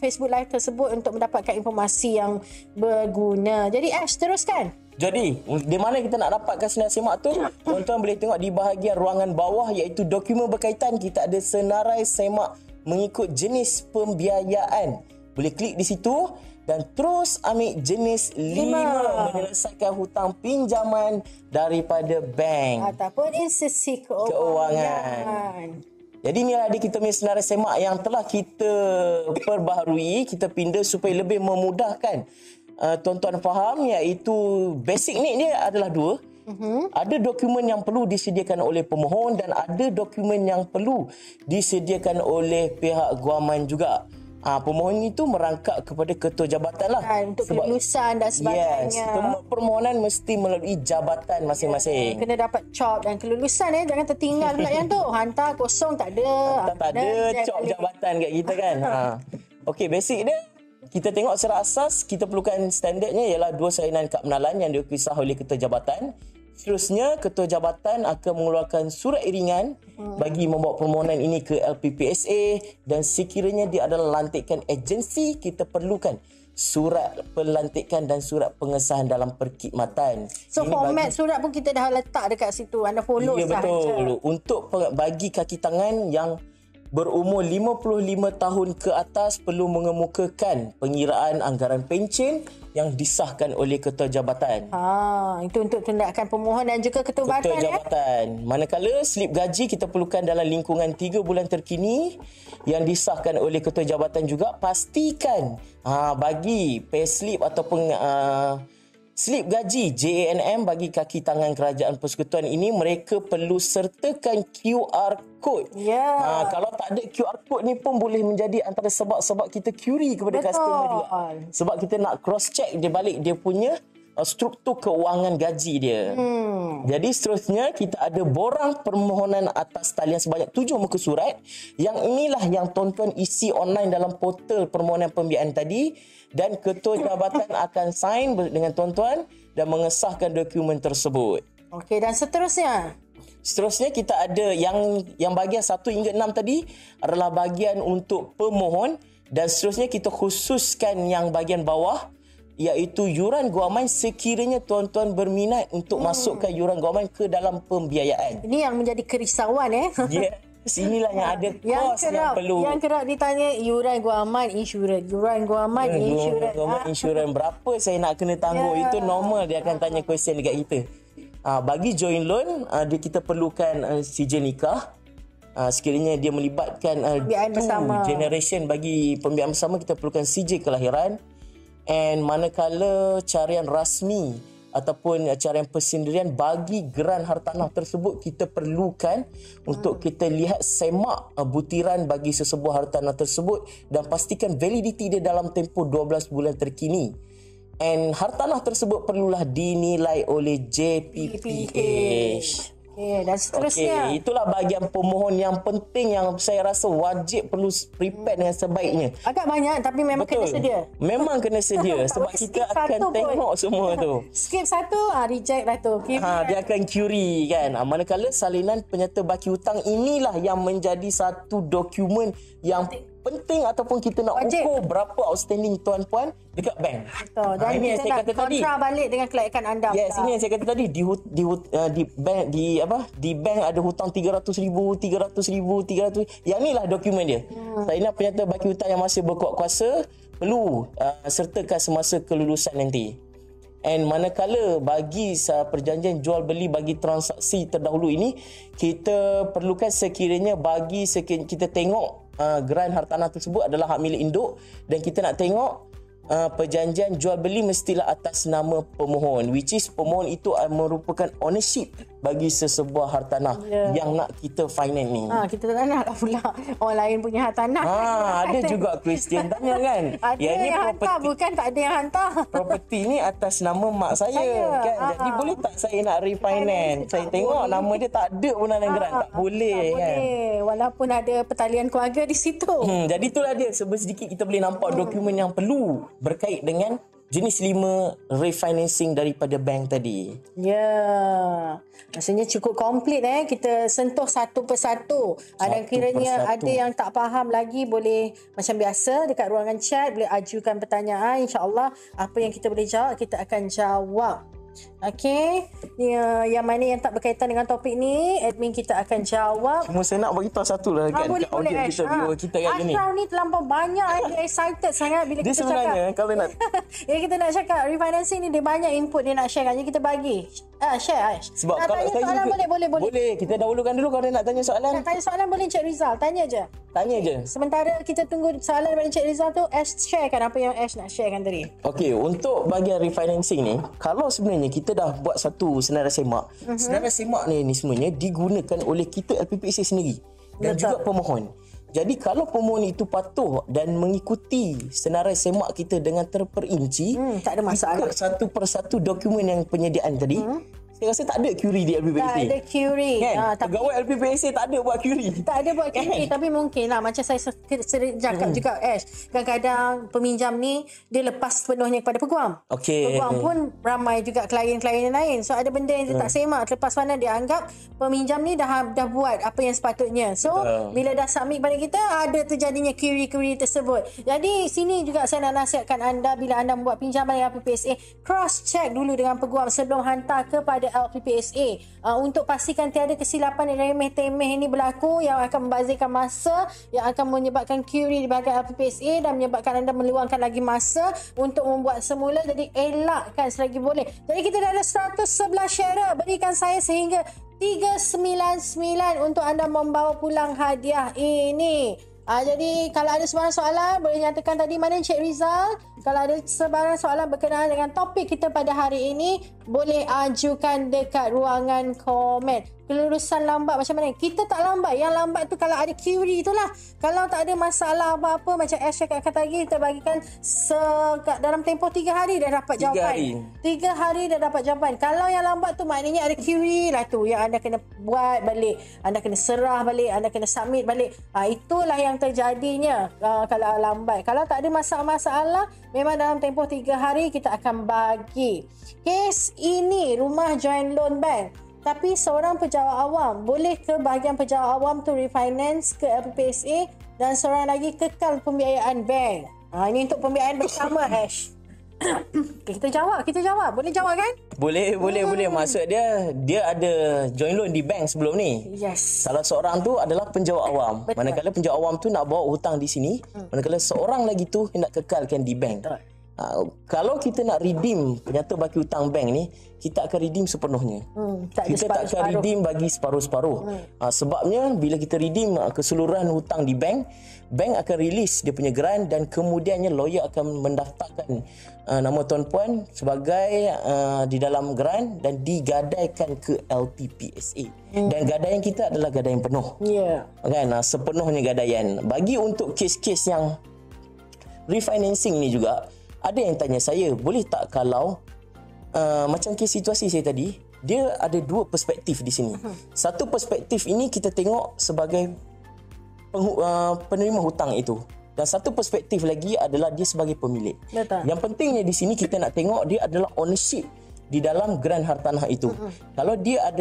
Facebook Live tersebut untuk mendapatkan informasi yang berguna. Jadi Ash, teruskan. Jadi, di mana kita nak dapatkan senarai semak tu? Tuan-tuan boleh tengok di bahagian ruangan bawah iaitu dokumen berkaitan. Kita ada senarai semak mengikut jenis pembiayaan. Boleh klik di situ dan terus ambil jenis 5 menyelesaikan hutang pinjaman daripada bank ataupun institusi keuangan. Jadi inilah dia kita punya senarai semak yang telah kita perbaharui, kita pindah supaya lebih memudahkan tuan-tuan faham, iaitu basic ni dia adalah dua. Ada dokumen yang perlu disediakan oleh pemohon dan ada dokumen yang perlu disediakan oleh pihak guaman juga. Pemohon itu merangkap kepada ketua jabatan lah. Untuk kelulusan dan sebagainya. Yes, semua permohonan mesti melalui jabatan masing-masing. Kena dapat cop dan kelulusan jangan tertinggal pula yang tu. Hantar kosong tak ada. Tak ada cop jabatan kat kita kan. Okey, basic dia. Kita tengok secara asas, kita perlukan standardnya ialah 2 salinan kad penalan yang dikisah oleh ketua jabatan. Seterusnya, ketua jabatan akan mengeluarkan surat iringan bagi membawa permohonan ini ke LPPSA dan sekiranya dia adalah lantikan agensi, kita perlukan surat pelantikan dan surat pengesahan dalam perkhidmatan. So ini format surat pun kita dah letak dekat situ. Anda follow sahaja. Ya, betul. Untuk bagi kaki tangan yang berumur 55 tahun ke atas perlu mengemukakan pengiraan anggaran pencen yang disahkan oleh ketua jabatan. Itu untuk tindakan pemohon dan juga ketua jabatan. Manakala slip gaji kita perlukan dalam lingkungan 3 bulan terkini yang disahkan oleh ketua jabatan juga. Pastikan bagi payslip ataupun slip gaji JANM bagi kaki tangan kerajaan persekutuan ini, mereka perlu sertakan QR code. Kalau tak ada QR code ni pun boleh menjadi antara sebab-sebab kita query kepada customer juga. Sebab kita nak cross check dia balik dia punya struktur keuangan gaji dia. Jadi seterusnya kita ada borang permohonan atas talian sebanyak 7 muka surat. Yang inilah yang tuan-tuan isi online dalam portal permohonan pembiayaan tadi dan ketua jabatan akan sign dengan tuan-tuan dan mengesahkan dokumen tersebut. Okey, dan seterusnya? Seterusnya kita ada yang bahagian 1 hingga 6 tadi adalah bahagian untuk pemohon dan seterusnya kita khususkan yang bahagian bawah iaitu yuran guaman sekiranya tuan-tuan berminat untuk masukkan yuran guaman ke dalam pembiayaan. Ini yang menjadi kerisauan Inilah yang ada kos yang perlu. Yang kerap ditanya yuran guaman insurans. Yuran guaman insurans berapa saya nak kena tangguh. Itu normal dia akan tanya question dekat kita. Bagi joint loan kita perlukan sijil nikah. Sekiranya dia melibatkan generation bagi pembiayaan bersama, kita perlukan sijil kelahiran. And manakala carian rasmi ataupun carian persendirian bagi geran hartanah tersebut, kita perlukan untuk kita lihat semak butiran bagi sesebuah hartanah tersebut dan pastikan validiti dia dalam tempoh 12 bulan terkini. And hartanah tersebut perlulah dinilai oleh JPPH. Dan seterusnya. Itulah bahagian pemohon yang penting yang saya rasa wajib perlu prepare dengan sebaiknya. Agak banyak tapi memang kena sedia. Memang kena sedia sebab kita akan tengok semua tu. Skip satu, reject lah tu. Dia akan query kan. Manakala salinan penyata baki hutang inilah yang menjadi satu dokumen yang penting ataupun kita nak ukur berapa outstanding tuan-puan dekat bank. Betul. Dan ini kita yang saya kata tadi. kontra balik dengan kelayakan anda. Yes, ini yang saya kata tadi di bank ada hutang 300,000. Yang inilah dokumen dia. Salinan penyata baki hutang yang masih berkuat kuasa perlu sertakan semasa kelulusan nanti. And manakala bagi perjanjian jual beli bagi transaksi terdahulu ini, kita perlukan sekiranya kita tengok geran hartanah tersebut adalah hak milik induk dan kita nak tengok perjanjian jual beli mestilah atas nama pemohon, which is pemohon itu merupakan ownership bagi sesebuah hartanah yang nak kita finance ni. Kita tak nak pula orang lain punya hartanah. Ada juga Christian tanya kan. Ada yang hantar, bukan tak ada yang hantar. Properti ni atas nama mak saya kan. Jadi boleh tak saya nak refinance? Saya tengok nama dia tak ada pun dalam geran. Tak boleh kan. Walaupun ada pertalian keluarga di situ. Jadi itulah dia. Sedikit kita boleh nampak dokumen yang perlu berkait dengan jenis 5 refinancing daripada bank tadi. Maksudnya cukup komplit kita sentuh satu persatu. Ada kiranya ada yang tak faham lagi, boleh macam biasa dekat ruangan chat boleh ajukan pertanyaan, insya-Allah apa yang kita boleh jawab kita akan jawab. Okey, yang mana yang tak berkaitan dengan topik ni admin kita akan jawab. Cuma saya nak beritahu satu lah kan kat audience kita kat sini. Ashraf ni terlampau banyak dia excited sangat bila dia kita sebenarnya cakap. Kalau nak kita nak cakap refinancing ni dia banyak input dia nak share kan. Jadi kita bagi. Share Aish. Sebab nak kalau tanya soalan boleh. Boleh, kita dahulukan dulu kalau nak tanya soalan. Nak tanya soalan boleh Encik Rizal, tanya je. Sementara kita tunggu soalan daripada Encik Rizal tu, Ash sharekan apa yang Ash nak sharekan tadi. Okey, untuk bahagian refinancing ni, kalau sebenarnya kita dah buat satu senarai semak. Senarai semak ni sebenarnya digunakan oleh kita LPPSA sendiri dan juga pemohon. Jadi kalau pemohon itu patuh dan mengikuti senarai semak kita dengan terperinci, tak ada masalah. Satu persatu dokumen yang penyediaan tadi, saya rasa tak ada query di LPPSA. Tak ada query. Kan? Pegawai LPPSA tak ada buat query. Tak ada buat query. Tapi mungkin lah macam saya sering cakap juga Ash. Kadang-kadang peminjam ni dia lepas sepenuhnya kepada peguam. Peguam pun ramai juga klien-klien yang lain. So ada benda yang dia tak semak. Lepas mana dia anggap peminjam ni dah buat apa yang sepatutnya. So bila dah submit pada kita ada terjadinya query-query tersebut. Jadi sini juga saya nak nasihatkan anda bila anda membuat pinjaman dengan LPPSA, cross check dulu dengan peguam sebelum hantar kepada LPPSA untuk pastikan tiada kesilapan yang remeh-temeh ini berlaku yang akan membazirkan masa, yang akan menyebabkan query di bahagian LPPSA dan menyebabkan anda meluangkan lagi masa untuk membuat semula. Jadi elakkan selagi boleh. Jadi kita dah ada 111 sharer, berikan saya sehingga 399 untuk anda membawa pulang hadiah ini. Jadi kalau ada sebarang soalan boleh nyatakan tadi. Mana Encik Rizal? Kalau ada sebarang soalan berkenaan dengan topik kita pada hari ini, boleh ajukan dekat ruangan komen. Kelulusan lambat macam mana? Kita tak lambat. Yang lambat tu kalau ada query itulah. Kalau tak ada masalah apa-apa, macam Ash cakap tadi, kita bagikan dalam tempoh 3 hari dah dapat jawapan. 3 hari dah dapat jawapan. Kalau yang lambat tu maknanya ada query lah tu yang anda kena buat balik, anda kena serah balik, anda kena submit balik. Itulah yang terjadinya kalau lambat. Kalau tak ada masalah-masalah, memang dalam tempoh 3 hari kita akan bagi. Kes ini rumah joint loan bank. Tapi seorang pejabat awam boleh ke bahagian pejabat awam tu refinance ke LPPSA dan seorang lagi kekal pembiayaan bank. Ini untuk pembiayaan bersama Ash. Kita jawab. Boleh jawab kan? Boleh. Maksud dia ada joint loan di bank sebelum ni. Yes. Salah seorang tu adalah penjawat awam. Betul. Manakala penjawat awam tu nak bawa hutang di sini, manakala seorang lagi tu hendak kekalkan di bank. Betul. Kalau kita nak redeem penyata baki hutang bank ni, kita akan redeem sepenuhnya. Kita tak akan redeem bagi separuh-separuh. Sebabnya bila kita redeem keseluruhan hutang di bank akan release dia punya geran dan kemudiannya lawyer akan mendaftarkan nama tuan-puan sebagai di dalam geran dan digadaikan ke LPPSA. Dan gadaian kita adalah gadaian penuh. Kan? Sepenuhnya gadaian. Bagi untuk kes-kes yang refinancing ni juga, ada yang tanya saya, boleh tak kalau macam kes situasi saya tadi, dia ada dua perspektif di sini. Satu perspektif ini kita tengok sebagai penerima hutang itu. Dan satu perspektif lagi adalah dia sebagai pemilik. Betul. Yang pentingnya di sini kita nak tengok dia adalah ownership di dalam geran hartanah itu. Kalau dia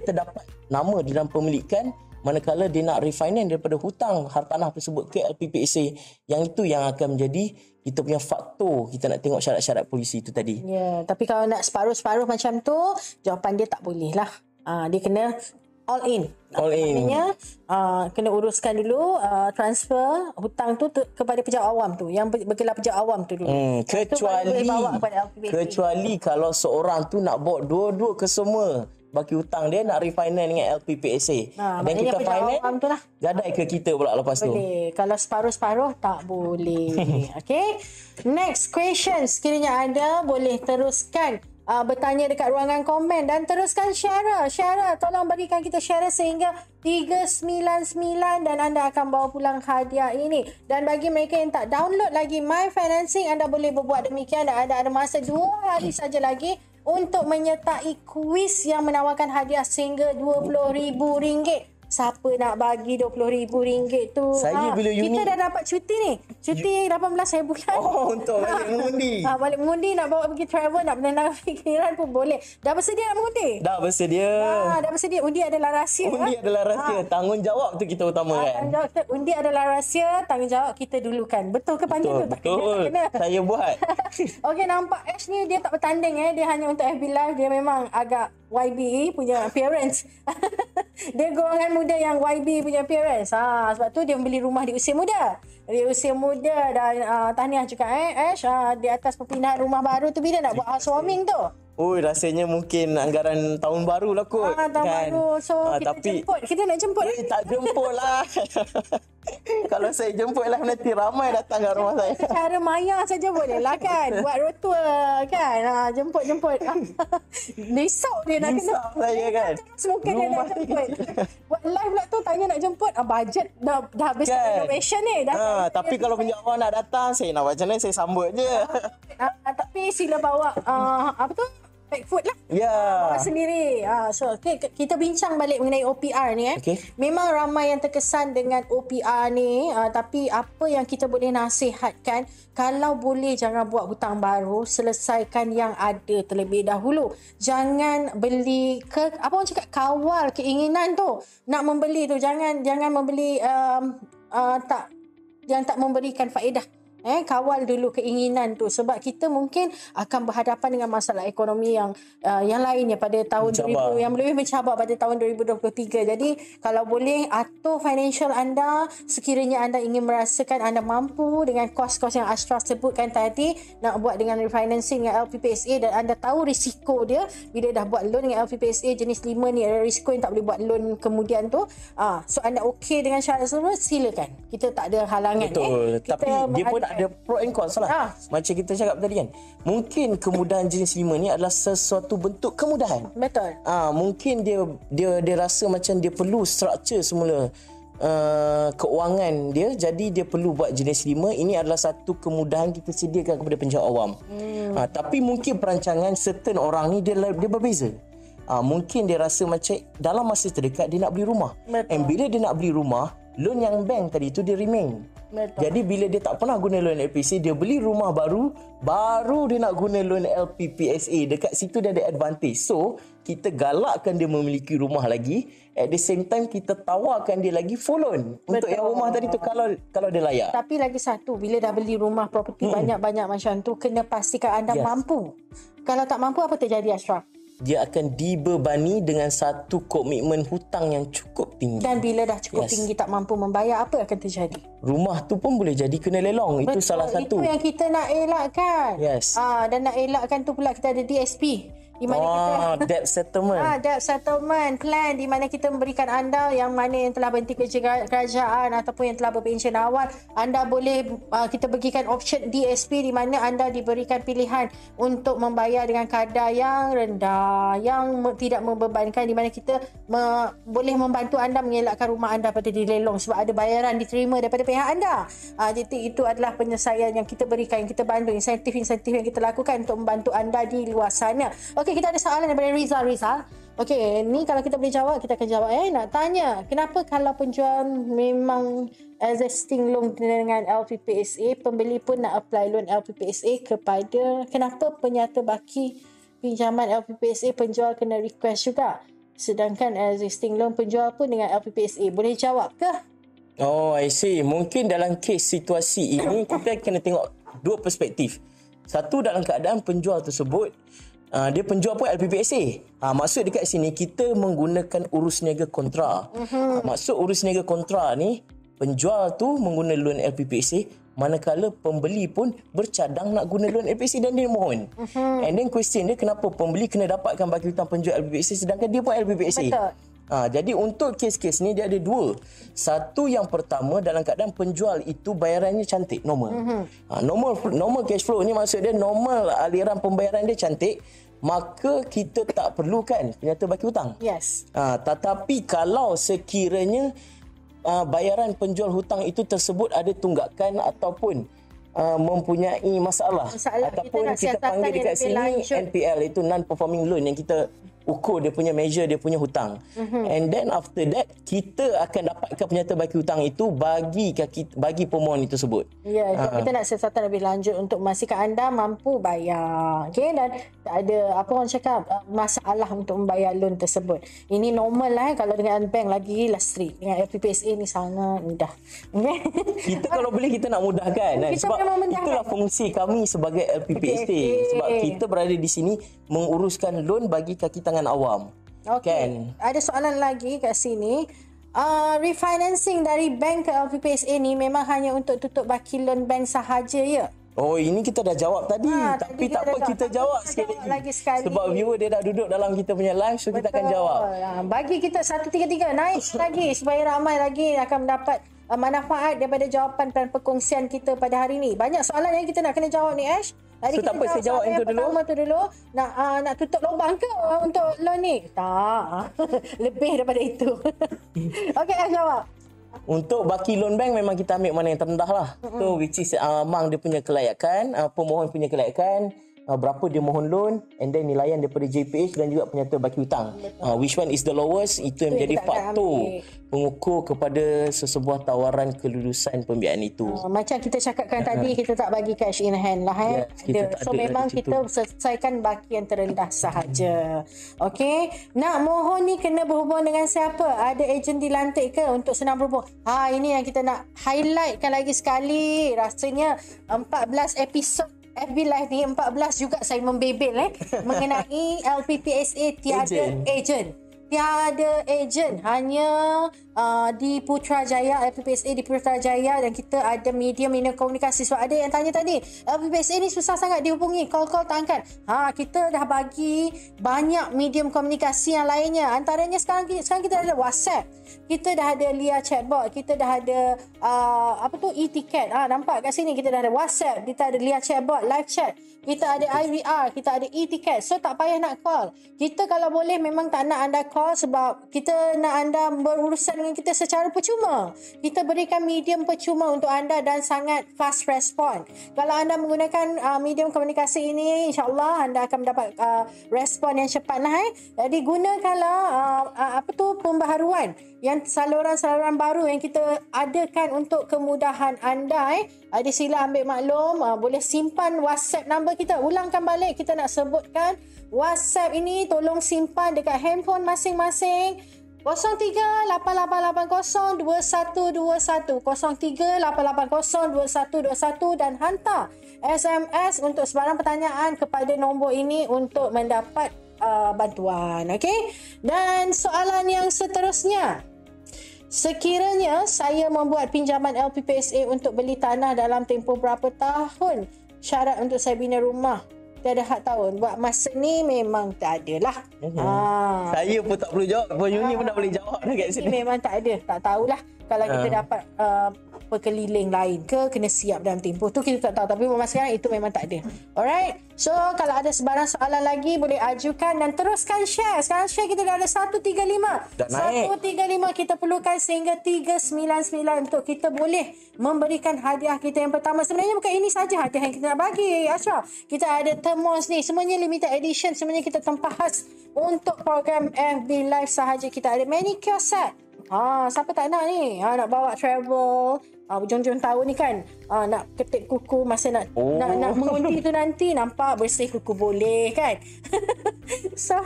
terdapat nama di dalam pemilikan, manakala dia nak refinance daripada hutang hartanah tersebut ke LPPSA, yang itu yang akan menjadi kita punya faktor kita nak tengok syarat-syarat polisi itu tadi. Ya, tapi kalau nak separuh-separuh macam tu, jawapan dia tak boleh lah. Dia kena all in. Maknanya kena uruskan dulu transfer hutang tu kepada pejabat awam tu, yang bergelar pejabat awam tu dulu. Kecuali kalau seorang tu nak bawa dua-dua ke semua baki hutang dia nak refinance dengan LPPSA. Dan kita finance lah, gadai ke kita pula lepas tu. Boleh. Kalau separuh-separuh tak boleh. Okay. Next question. Sekiranya ada, boleh teruskan bertanya dekat ruangan komen dan teruskan share. Tolong berikan kita share sehingga 399 dan anda akan bawa pulang hadiah ini. Dan bagi mereka yang tak download lagi My Financing, anda boleh berbuat demikian dan anda ada masa 2 hari saja lagi untuk menyertai kuis yang menawarkan hadiah sehingga RM20,000. Siapa nak bagi RM20,000 tu? Saya bila uni kita dah dapat cuti ni. Cuti 18 hari bulan. Untuk balik mengundi. Balik mengundi, nak bawa pergi travel, nak menenangkan fikiran pun boleh. Dah bersedia nak mengundi? Dah bersedia. Dah bersedia. Undi adalah rahsia. Undi adalah rahsia. Tanggungjawab tu kita utamakan. Tanggungjawab kita. Undi adalah rahsia. Tanggungjawab kita dulukan. Betul ke panjang tu? Betul. Saya buat. Okey, nampak Ash ni dia tak bertanding. Dia hanya untuk FB Live. Dia memang agak YB punya appearance. Dia golongan muda yang YB punya appearance. Sebab tu dia membeli rumah di usia muda. Di usia muda dan tahniah juga Ash. Di atas perpindahan rumah baru tu, bila nak buat housewarming tu? Rasanya mungkin anggaran tahun baru lah kot. Tahun baru. So kita jemput. Kita nak jemput. Tak jemput lah. Kalau saya jemput lah, nanti ramai datang ke rumah saya. Cara maya saja boleh lah kan. Buat road tour kan. Jemput. Risau dia nak kena. Risau saya kan. Semoga dia nak jemput. Buat live pula tu, tanya nak jemput. Bajet dah habis kan renovation ni. Tapi kalau penjawab awak nak datang, saya nak macam mana, saya sambut je. Tapi sila bawa apa tu? Pack food lah. Bawa sendiri. So kita bincang balik mengenai OPR ni. Memang ramai yang terkesan dengan OPR ni. Tapi apa yang kita boleh nasihatkan, kalau boleh jangan buat hutang baru, selesaikan yang ada terlebih dahulu. Jangan beli apa orang cakap, kawal keinginan tu. Nak membeli tu jangan membeli yang tak memberikan faedah. Kawal dulu keinginan tu, sebab kita mungkin akan berhadapan dengan masalah ekonomi yang lainnya pada tahun 2000 yang lebih mencabar pada tahun 2023. Jadi kalau boleh atur financial anda sekiranya anda ingin merasakan anda mampu dengan kos-kos yang Ashraf sebutkan tadi, nak buat dengan refinancing dengan LPPSA dan anda tahu risiko dia bila dah buat loan dengan LPPSA jenis 5 ni, ada risiko yang tak boleh buat loan kemudian tu. So anda okey dengan syarat tersebut, silakan. Kita tak ada halangan. Betul. Tapi dia pun ada pro and cons lah. Macam kita cakap tadi kan, mungkin kemudahan jenis 5 ni adalah sesuatu bentuk kemudahan. Betul. Mungkin dia rasa macam dia perlu structure semula keuangan dia, jadi dia perlu buat jenis 5. Ini adalah satu kemudahan kita sediakan kepada penjawat awam. Tapi mungkin perancangan certain orang ni dia berbeza. Mungkin dia rasa macam dalam masa terdekat dia nak beli rumah. And bila dia nak beli rumah, loan yang bank tadi tu dia remain. Betul. Jadi bila dia tak pernah guna loan LPPSA, dia beli rumah baru dia nak guna loan LPPSA. Dekat situ dia ada advantage. So kita galakkan dia memiliki rumah lagi, at the same time kita tawarkan dia lagi full loan. Betul. Untuk yang rumah tadi tu kalau dia layak. Tapi lagi satu, bila dah beli rumah properti banyak-banyak macam tu, kena pastikan anda mampu. Kalau tak mampu, apa terjadi Ashraf? Dia akan dibebani dengan satu komitmen hutang yang cukup tinggi. Dan bila dah cukup tinggi tak mampu membayar, apa akan terjadi? Rumah tu pun boleh jadi kena lelong. Betul, itu salah satu. Itu yang kita nak elakkan. Dan nak elakkan tu pula kita ada DSP. Di mana kita debt settlement. Debt settlement plan, di mana kita memberikan anda yang mana yang telah berhenti kerja kerajaan ataupun yang telah berpension awal, anda boleh kita bagikan option DSP, di mana anda diberikan pilihan untuk membayar dengan kadar yang rendah, yang tidak membebankan, di mana kita boleh membantu anda mengelakkan rumah anda pada dilelong sebab ada bayaran diterima daripada pihak anda. Jadi itu adalah penyelesaian yang kita berikan, yang kita bantu, insentif-insentif yang kita lakukan untuk membantu anda di luar sana. Okey, Okey, kita ada soalan daripada Rizal. Okey, ni kalau kita boleh jawab, kita akan jawab. Nak tanya, kenapa kalau penjual memang existing loan dengan LPPSA, pembeli pun nak apply loan LPPSA kenapa penyata baki pinjaman LPPSA penjual kena request juga? Sedangkan existing loan penjual pun dengan LPPSA. Boleh jawab ke? Oh, I see. Mungkin dalam kes situasi ini, kita kena tengok dua perspektif. Satu, dalam keadaan penjual tersebut, dia penjual pun LPPSA. Maksud dekat sini, kita menggunakan urus niaga kontra. Maksud urus niaga kontra ni, penjual tu menggunakan loan LPPSA, manakala pembeli pun bercadang nak guna loan LPPSA dan dia mohon. And then question dia, kenapa pembeli kena dapatkan bagi hutang penjual LPPSA sedangkan dia pun LPPSA? Betul. Jadi untuk kes-kes ni dia ada dua. Satu, yang pertama, dalam keadaan penjual itu bayarannya cantik, normal. Normal cash flow ni maksud dia normal aliran pembayaran dia cantik, maka kita tak perlukan penyata baki hutang. Yes. Tetapi kalau sekiranya bayaran penjual hutang itu tersebut ada tunggakan ataupun mempunyai masalah ataupun kita panggil dekat sini NPL, itu non-performing loan, yang kita ukur dia punya measure, dia punya hutang. And then after that, kita akan dapatkan penyata baki hutang itu bagi pemohon itu tersebut. Ya, kita nak siasatan lebih lanjut untuk memastikan anda mampu bayar. Okay, dan tak ada apa orang cakap masalah untuk membayar loan tersebut. Ini normal lah kalau dengan bank lagi strict. Dengan LPPSA ni sangat mudah. Okay? Kita kalau boleh kita nak mudahkan. Sebab itulah fungsi kami sebagai LPPSA. Sebab kita berada di sini menguruskan loan bagi kaki tangan awam. Okey. Ada soalan lagi kat sini. Refinancing dari bank ke LPPSA ni memang hanya untuk tutup baki loan bank sahaja ya? Oh, ini kita dah jawab tadi. Tapi tak apa, kita jawab sekali lagi. Sebab viewer dia dah duduk dalam kita punya live, so kita akan jawab. Bagi kita 133 naik lagi supaya ramai lagi akan mendapat manfaat daripada jawapan dan perkongsian kita pada hari ini. Banyak soalan yang kita nak kena jawab ni, Ash. Jadi so, tak apa, saya jawab yang pertama tu dulu. Nak tutup lubang ke untuk loan ni? Tak. Lebih daripada itu. Okey, Ash jawab. Untuk baki loan bank memang kita ambil mana yang terendah lah. So which is among dia punya kelayakan, pemohon punya kelayakan, berapa dia mohon loan, and then nilaian daripada JPH dan juga penyata baki hutang. Which one is the lowest, itu yang menjadi faktor pengukur kepada sesebuah tawaran kelulusan pembiayaan itu. Macam kita cakapkan tadi, kita tak bagi cash in hand lah. So memang kita selesaikan baki yang terendah sahaja. Okey, nak mohon ni kena berhubung dengan siapa? Ada ejen dilantik ke untuk senang berhubung? Ini yang kita nak highlightkan lagi sekali. Rasanya 14 episod FB Live ni 14 juga saya membebel mengenai LPPSA tiada ejen. Tiada ejen, hanya di Putrajaya, LPPSA di Putrajaya, dan kita ada medium komunikasi. Sebab ada yang tanya tadi, LPPSA ni susah sangat dihubungi, call-call tak angkat. Kita dah bagi banyak medium komunikasi yang lainnya. Antaranya sekarang kita ada WhatsApp, kita dah ada Lia chatbot, kita dah ada e-ticket. Nampak kat sini kita dah ada WhatsApp, kita ada Lia chatbot, live chat, kita ada IVR, kita ada e-ticket. So tak payah nak call. Kita kalau boleh memang tak nak anda call, sebab kita nak anda berurusan dengan kita secara percuma. Kita berikan medium percuma untuk anda dan sangat fast respon. Kalau anda menggunakan medium komunikasi ini, insyaAllah anda akan mendapat respon yang cepat lah. Jadi gunakanlah pembaharuan yang saluran-saluran baru yang kita adakan untuk kemudahan anda. Ada sila ambil maklum, boleh simpan WhatsApp number kita. Ulangkan balik, kita nak sebutkan WhatsApp ini tolong simpan dekat handphone masing-masing. 0388802121, 0388802121, dan hantar SMS untuk sebarang pertanyaan kepada nombor ini untuk mendapat bantuan. Okey? Dan soalan yang seterusnya, sekiranya saya membuat pinjaman LPPSA untuk beli tanah dalam tempoh berapa tahun syarat untuk saya bina rumah? Tiada hak tahun. Buat masa ni memang tak ada lah. Saya pun tak perlu jawab. Puan Yuni pun tak boleh jawab kat sini. Memang tak ada. Tak tahulah. Kalau kita dapat pekeliling lain ke, kena siap dalam tempoh tu, kita tak tahu. Tapi masa sekarang itu memang tak ada. Alright, so kalau ada sebarang soalan lagi boleh ajukan dan teruskan share. Sekarang share kita dah ada 135. Dah naik. 135 kita perlukan sehingga 399 untuk kita boleh memberikan hadiah kita yang pertama. Sebenarnya bukan ini saja hadiah yang kita nak bagi, Ashraf. Kita ada thermos ni, semuanya limited edition, semuanya kita tempah khas untuk program FB Live sahaja. Kita ada manicure set. Siapa tak nak ni? Nak bawa travel. Jom-jom tahu ni kan. Nak ketik kuku masa nak mengunti tu nanti, nampak bersih kuku boleh kan? So,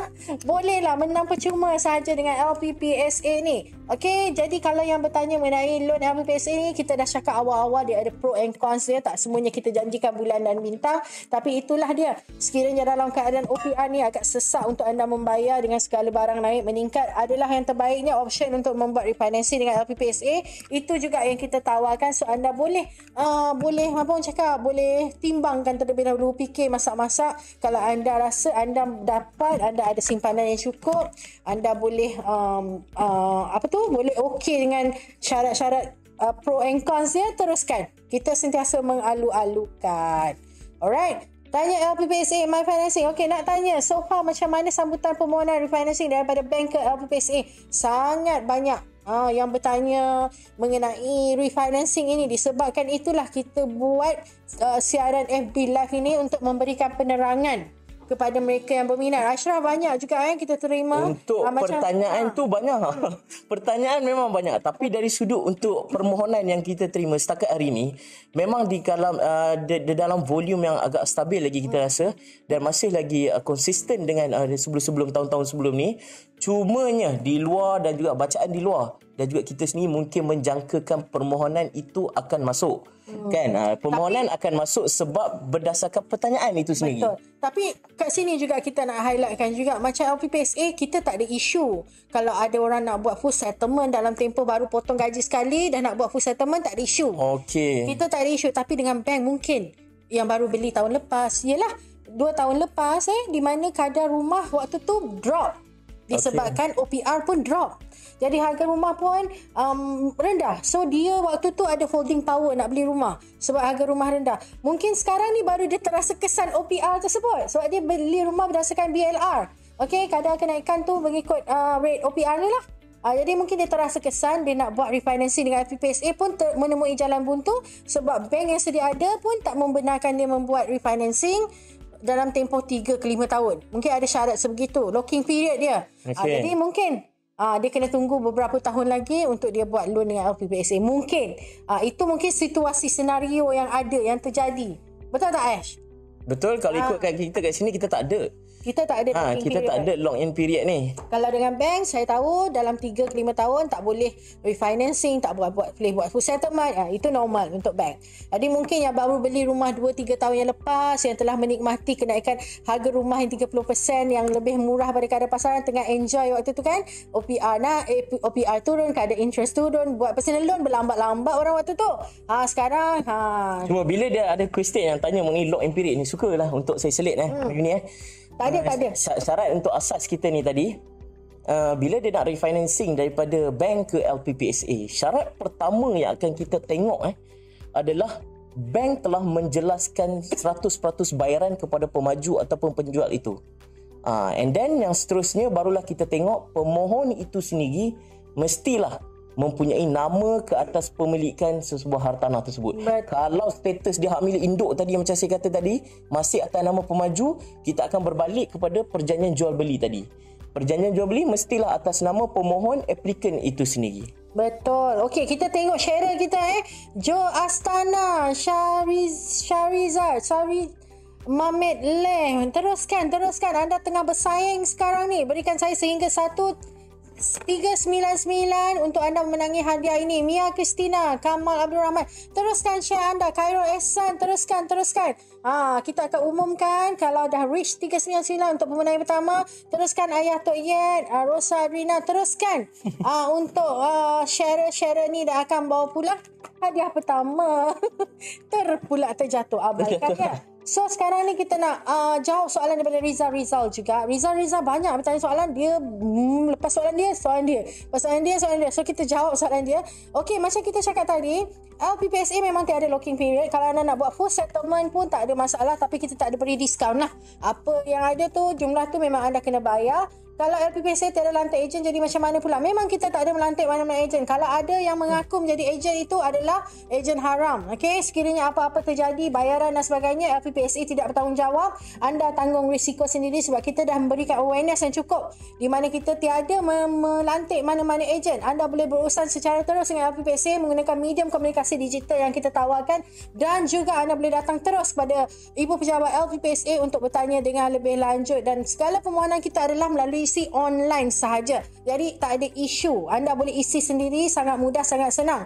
bolehlah menang percuma sahaja dengan LPPSA ni. Okey, jadi kalau yang bertanya mengenai loan LPPSA ni, kita dah cakap awal-awal dia ada pro and cons dia. Tak semuanya kita janjikan bulan dan bintang. Tapi itulah dia. Sekiranya dalam keadaan OPR ni agak sesak untuk anda membayar dengan segala barang naik meningkat, adalah yang terbaiknya option untuk membuat refinancing dengan LPPSA. Itu juga yang kita tawarkan. So, anda boleh apa orang cakap, boleh timbangkan terlebih dahulu, fikir masak-masak. Kalau anda rasa anda dapat, anda ada simpanan yang cukup, anda boleh boleh okey dengan syarat-syarat pro and cons dia, teruskan. Kita sentiasa mengalu-alukan. Alright, tanya LPPSA My Financing. Okey, nak tanya so far macam mana sambutan permohonan refinancing daripada bank ke LPPSA? Sangat banyak yang bertanya mengenai refinancing ini. Disebabkan itulah kita buat siaran FB Live ini untuk memberikan penerangan kepada mereka yang berminat. Ashraf, banyak juga kita terima. Untuk pertanyaan tu banyak. Pertanyaan memang banyak. Tapi dari sudut untuk permohonan yang kita terima setakat hari ini, memang di dalam volume yang agak stabil lagi kita rasa, dan masih lagi konsisten dengan sebelum tahun-tahun sebelum ni. Cumanya di luar dan juga bacaan di luar dan juga kita sendiri mungkin menjangkakan permohonan itu akan masuk. Kan? Permohonan akan masuk sebab berdasarkan pertanyaan itu sendiri. Betul. Tapi kat sini juga kita nak highlightkan juga, macam LPPSA kita tak ada isu. Kalau ada orang nak buat full settlement dalam tempoh baru potong gaji sekali dan nak buat full settlement, tak ada isu. Okey. Kita tak ada isu. Tapi dengan bank mungkin yang baru beli tahun lepas, yelah 2 tahun lepas di mana kadar rumah waktu tu drop. Disebabkan OPR pun drop. Jadi harga rumah pun rendah. So dia waktu tu ada holding power nak beli rumah sebab harga rumah rendah. Mungkin sekarang ni baru dia terasa kesan OPR tersebut sebab dia beli rumah berdasarkan BLR. Okey, kadar kenaikan tu mengikut rate OPR ni lah. Jadi mungkin dia terasa kesan, dia nak buat refinancing dengan FPPSA pun menemui jalan buntu sebab bank yang sedia ada pun tak membenarkan dia membuat refinancing dalam tempoh 3 ke 5 tahun. Mungkin ada syarat sebegitu, locking period dia. Jadi mungkin dia kena tunggu beberapa tahun lagi untuk dia buat loan dengan LPPSA. Mungkin itu mungkin situasi senario yang ada, yang terjadi. Betul tak, Ash? Betul. Kalau ikutkan kita kat sini, kita tak ada. Kita tak ada kita tak ada lock-in period ni. Kalau dengan bank, saya tahu dalam 3 ke 5 tahun tak boleh refinancing, tak boleh buat full settlement. Itu normal untuk bank. Jadi mungkin yang baru beli rumah 2-3 tahun yang lepas, yang telah menikmati kenaikan harga rumah yang 30% yang lebih murah pada kadar pasaran, tengah enjoy waktu tu kan, OPR turun, kadar interest turun, buat personal loan berlambat-lambat orang waktu tu. Sekarang cuma bila dia ada question yang tanya mengenai lock-in period ni, sukalah untuk saya selit hari ni Tak ada. Syarat untuk asas kita ni tadi, bila dia nak refinancing daripada bank ke LPPSA, syarat pertama yang akan kita tengok adalah bank telah menjelaskan 100% bayaran kepada pemaju ataupun penjual itu. And then yang seterusnya barulah kita tengok pemohon itu sendiri mestilah mempunyai nama ke atas pemilikan sesebuah hartanah tersebut. Kalau status dia hak milik induk tadi, macam saya kata tadi, masih atas nama pemaju, kita akan berbalik kepada perjanjian jual beli tadi. Perjanjian jual beli mestilah atas nama pemohon applicant itu sendiri. Betul. Okey, kita tengok sharer kita Jo Astana, Syarizar, Mamet Leh. Teruskan. Anda tengah bersaing sekarang ni. Berikan saya sehingga 399 untuk anda memenangi hadiah ini. Mia Kristina, Kamal Abdul Rahman. Teruskan share anda. Khairul Ehsan, teruskan. Kita akan umumkan kalau dah reach 399 untuk pemenang yang pertama. Teruskan Ayah Tok Yet, Rosa Adrina, teruskan. Untuk share ni dah akan bawa pula hadiah pertama. Terjatuh. Abaikan ya. So sekarang ni kita nak jawab soalan daripada Rizal juga. Rizal banyak bertanya soalan dia. Lepas soalan dia. Lepas soalan dia. So kita jawab soalan dia. Okey, macam kita cakap tadi, LPPSA memang tiada locking period. Kalau anda nak buat full settlement pun tak ada masalah, tapi kita tak ada beri diskaun lah. Apa yang ada tu, jumlah tu memang anda kena bayar. Kalau LPPSA tiada lantik ejen, jadi macam mana pula? Memang kita tak ada melantik mana-mana ejen. Kalau ada yang mengaku menjadi ejen, itu adalah ejen haram. Okey, sekiranya apa-apa terjadi, bayaran dan sebagainya, LPPSA tidak bertanggungjawab. Anda tanggung risiko sendiri sebab kita dah memberikan awareness yang cukup di mana kita tiada melantik mana-mana ejen. Anda boleh berurusan secara terus dengan LPPSA menggunakan medium komunikasi digital yang kita tawarkan, dan juga anda boleh datang terus pada Ibu Pejabat LPPSA untuk bertanya dengan lebih lanjut, dan segala permohonan kita adalah melalui isi online sahaja. Jadi tak ada isu. Anda boleh isi sendiri, sangat mudah, sangat senang.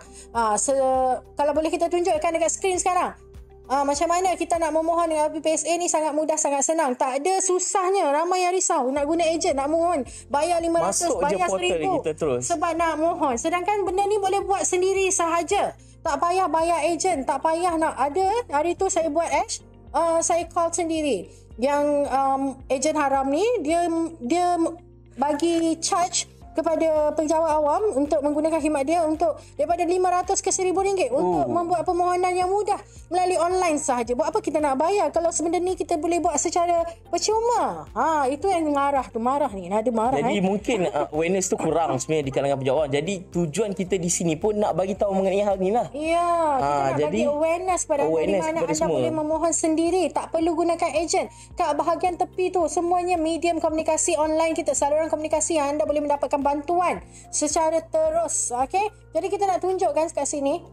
Kalau boleh kita tunjukkan dekat skrin sekarang. Macam mana kita nak memohon dengan LPPSA ni, sangat mudah, sangat senang. Tak ada susahnya. Ramai yang risau nak guna ejen, nak mohon. Bayar 500, Masuk bayar 1,000 kita terus. sebab nak mohon. Sedangkan benda ni boleh buat sendiri sahaja. Tak payah bayar ejen, tak payah nak ada. Hari tu saya buat saya call sendiri. Yang ejen haram ni dia bagi charge kepada pejabat awam untuk menggunakan khidmat dia untuk daripada 500 ke RM1,000 untuk membuat permohonan yang mudah melalui online sahaja. Buat apa kita nak bayar kalau sebenarnya ni kita boleh buat secara percuma? Itu yang marah ni. Ada marah. Jadi mungkin awareness tu kurang sebenarnya di kalangan pejabat awam. Jadi tujuan kita di sini pun nak bagi tahu mengenai hal ni lah. Ya, kita nak bagi awareness pada anda di mana anda semua boleh memohon sendiri, tak perlu gunakan ejen. Kat bahagian tepi tu semuanya medium komunikasi online kita, saluran komunikasi yang anda boleh mendapatkan bantuan secara terus. Okey, jadi kita nak tunjukkan kat sini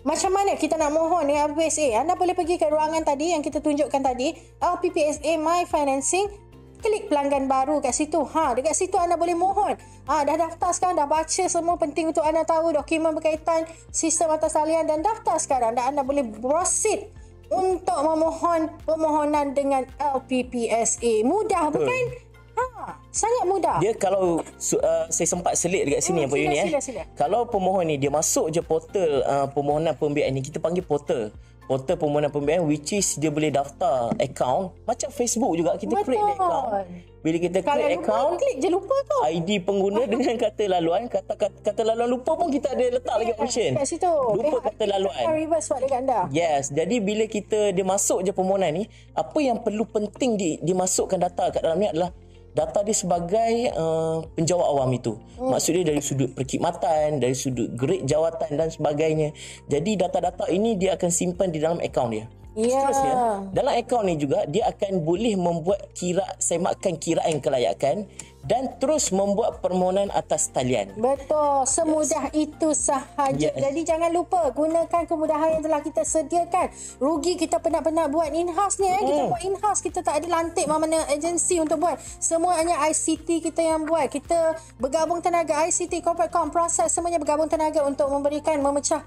macam mana kita nak mohon dengan LPPSA. Anda boleh pergi ke ruangan tadi yang kita tunjukkan tadi, LPPSA My Financing. Klik pelanggan baru kat situ. Dekat situ anda boleh mohon. Dah daftar sekarang, dah baca semua penting untuk anda tahu dokumen berkaitan sistem atas talian dan daftar sekarang, dan anda boleh proceed untuk memohon permohonan dengan LPPSA. Mudah bukan? Sangat mudah. Dia kalau saya sempat selit dekat sini Puan Yuni. Sila. Kalau pemohon ni dia masuk je portal permohonan pembiayaan ni, kita panggil portal permohonan pembiayaan, which is dia boleh daftar account macam Facebook juga, kita create account. Bila kita create account, klik je lupa tu. ID pengguna dengan kata laluan, kata laluan lupa pun kita ada letak lagi option. Kat situ. Lupa kata laluan. Reverse buat dekat anda. Yes, jadi bila dia masuk je permohonan ni, apa yang perlu penting dimasukkan data kat dalam ni adalah data dia sebagai penjawat awam itu. Maksudnya dari sudut perkhidmatan, dari sudut grade jawatan dan sebagainya. Jadi data-data ini dia akan simpan di dalam akaun dia. Seterusnya, dalam akaun ni juga dia akan boleh membuat sematkan kiraan kelayakan dan terus membuat permohonan atas talian. Betul, semudah itu sahaja. Jadi jangan lupa gunakan kemudahan yang telah kita sediakan. Rugi kita penat-penat buat in-house ni. Kita buat in-house, kita tak ada lantik mana-mana agensi untuk buat. Semua hanya ICT kita yang buat. Kita bergabung tenaga ICT, corporate com, proses, semuanya bergabung tenaga untuk memecah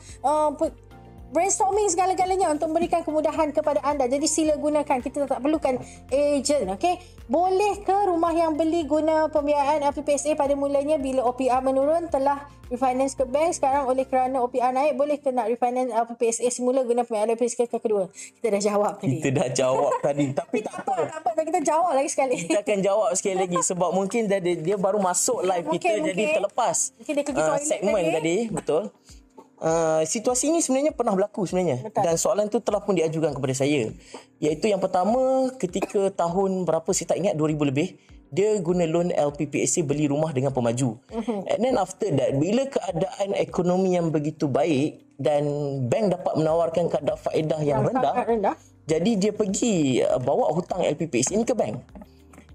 brainstorming segala-galanya untuk memberikan kemudahan kepada anda. Jadi sila gunakan. Kita tak perlukan ejen. Okay? Boleh ke rumah yang beli guna pembiayaan LPPSA pada mulanya bila OPR menurun telah refinance ke bank? Sekarang oleh kerana OPR naik, boleh ke nak refinance LPPSA semula guna pembiayaan LPPSA kedua? Kita dah jawab tadi. Kita dah jawab tadi. Tapi tak apa. Kita jawab lagi sekali. Kita akan jawab sekali lagi sebab mungkin dia baru masuk live kita, jadi terlepas segmen tadi. Betul. Situasi ini sebenarnya pernah berlaku sebenarnya. Betul. Dan soalan tu telah pun diajukan kepada saya, iaitu yang pertama ketika tahun berapa saya tak ingat, 2000 lebih, dia guna loan LPPSA beli rumah dengan pemaju. And then after that, bila keadaan ekonomi yang begitu baik dan bank dapat menawarkan kadar faedah yang rendah, jadi dia pergi bawa hutang LPPSA ini ke bank.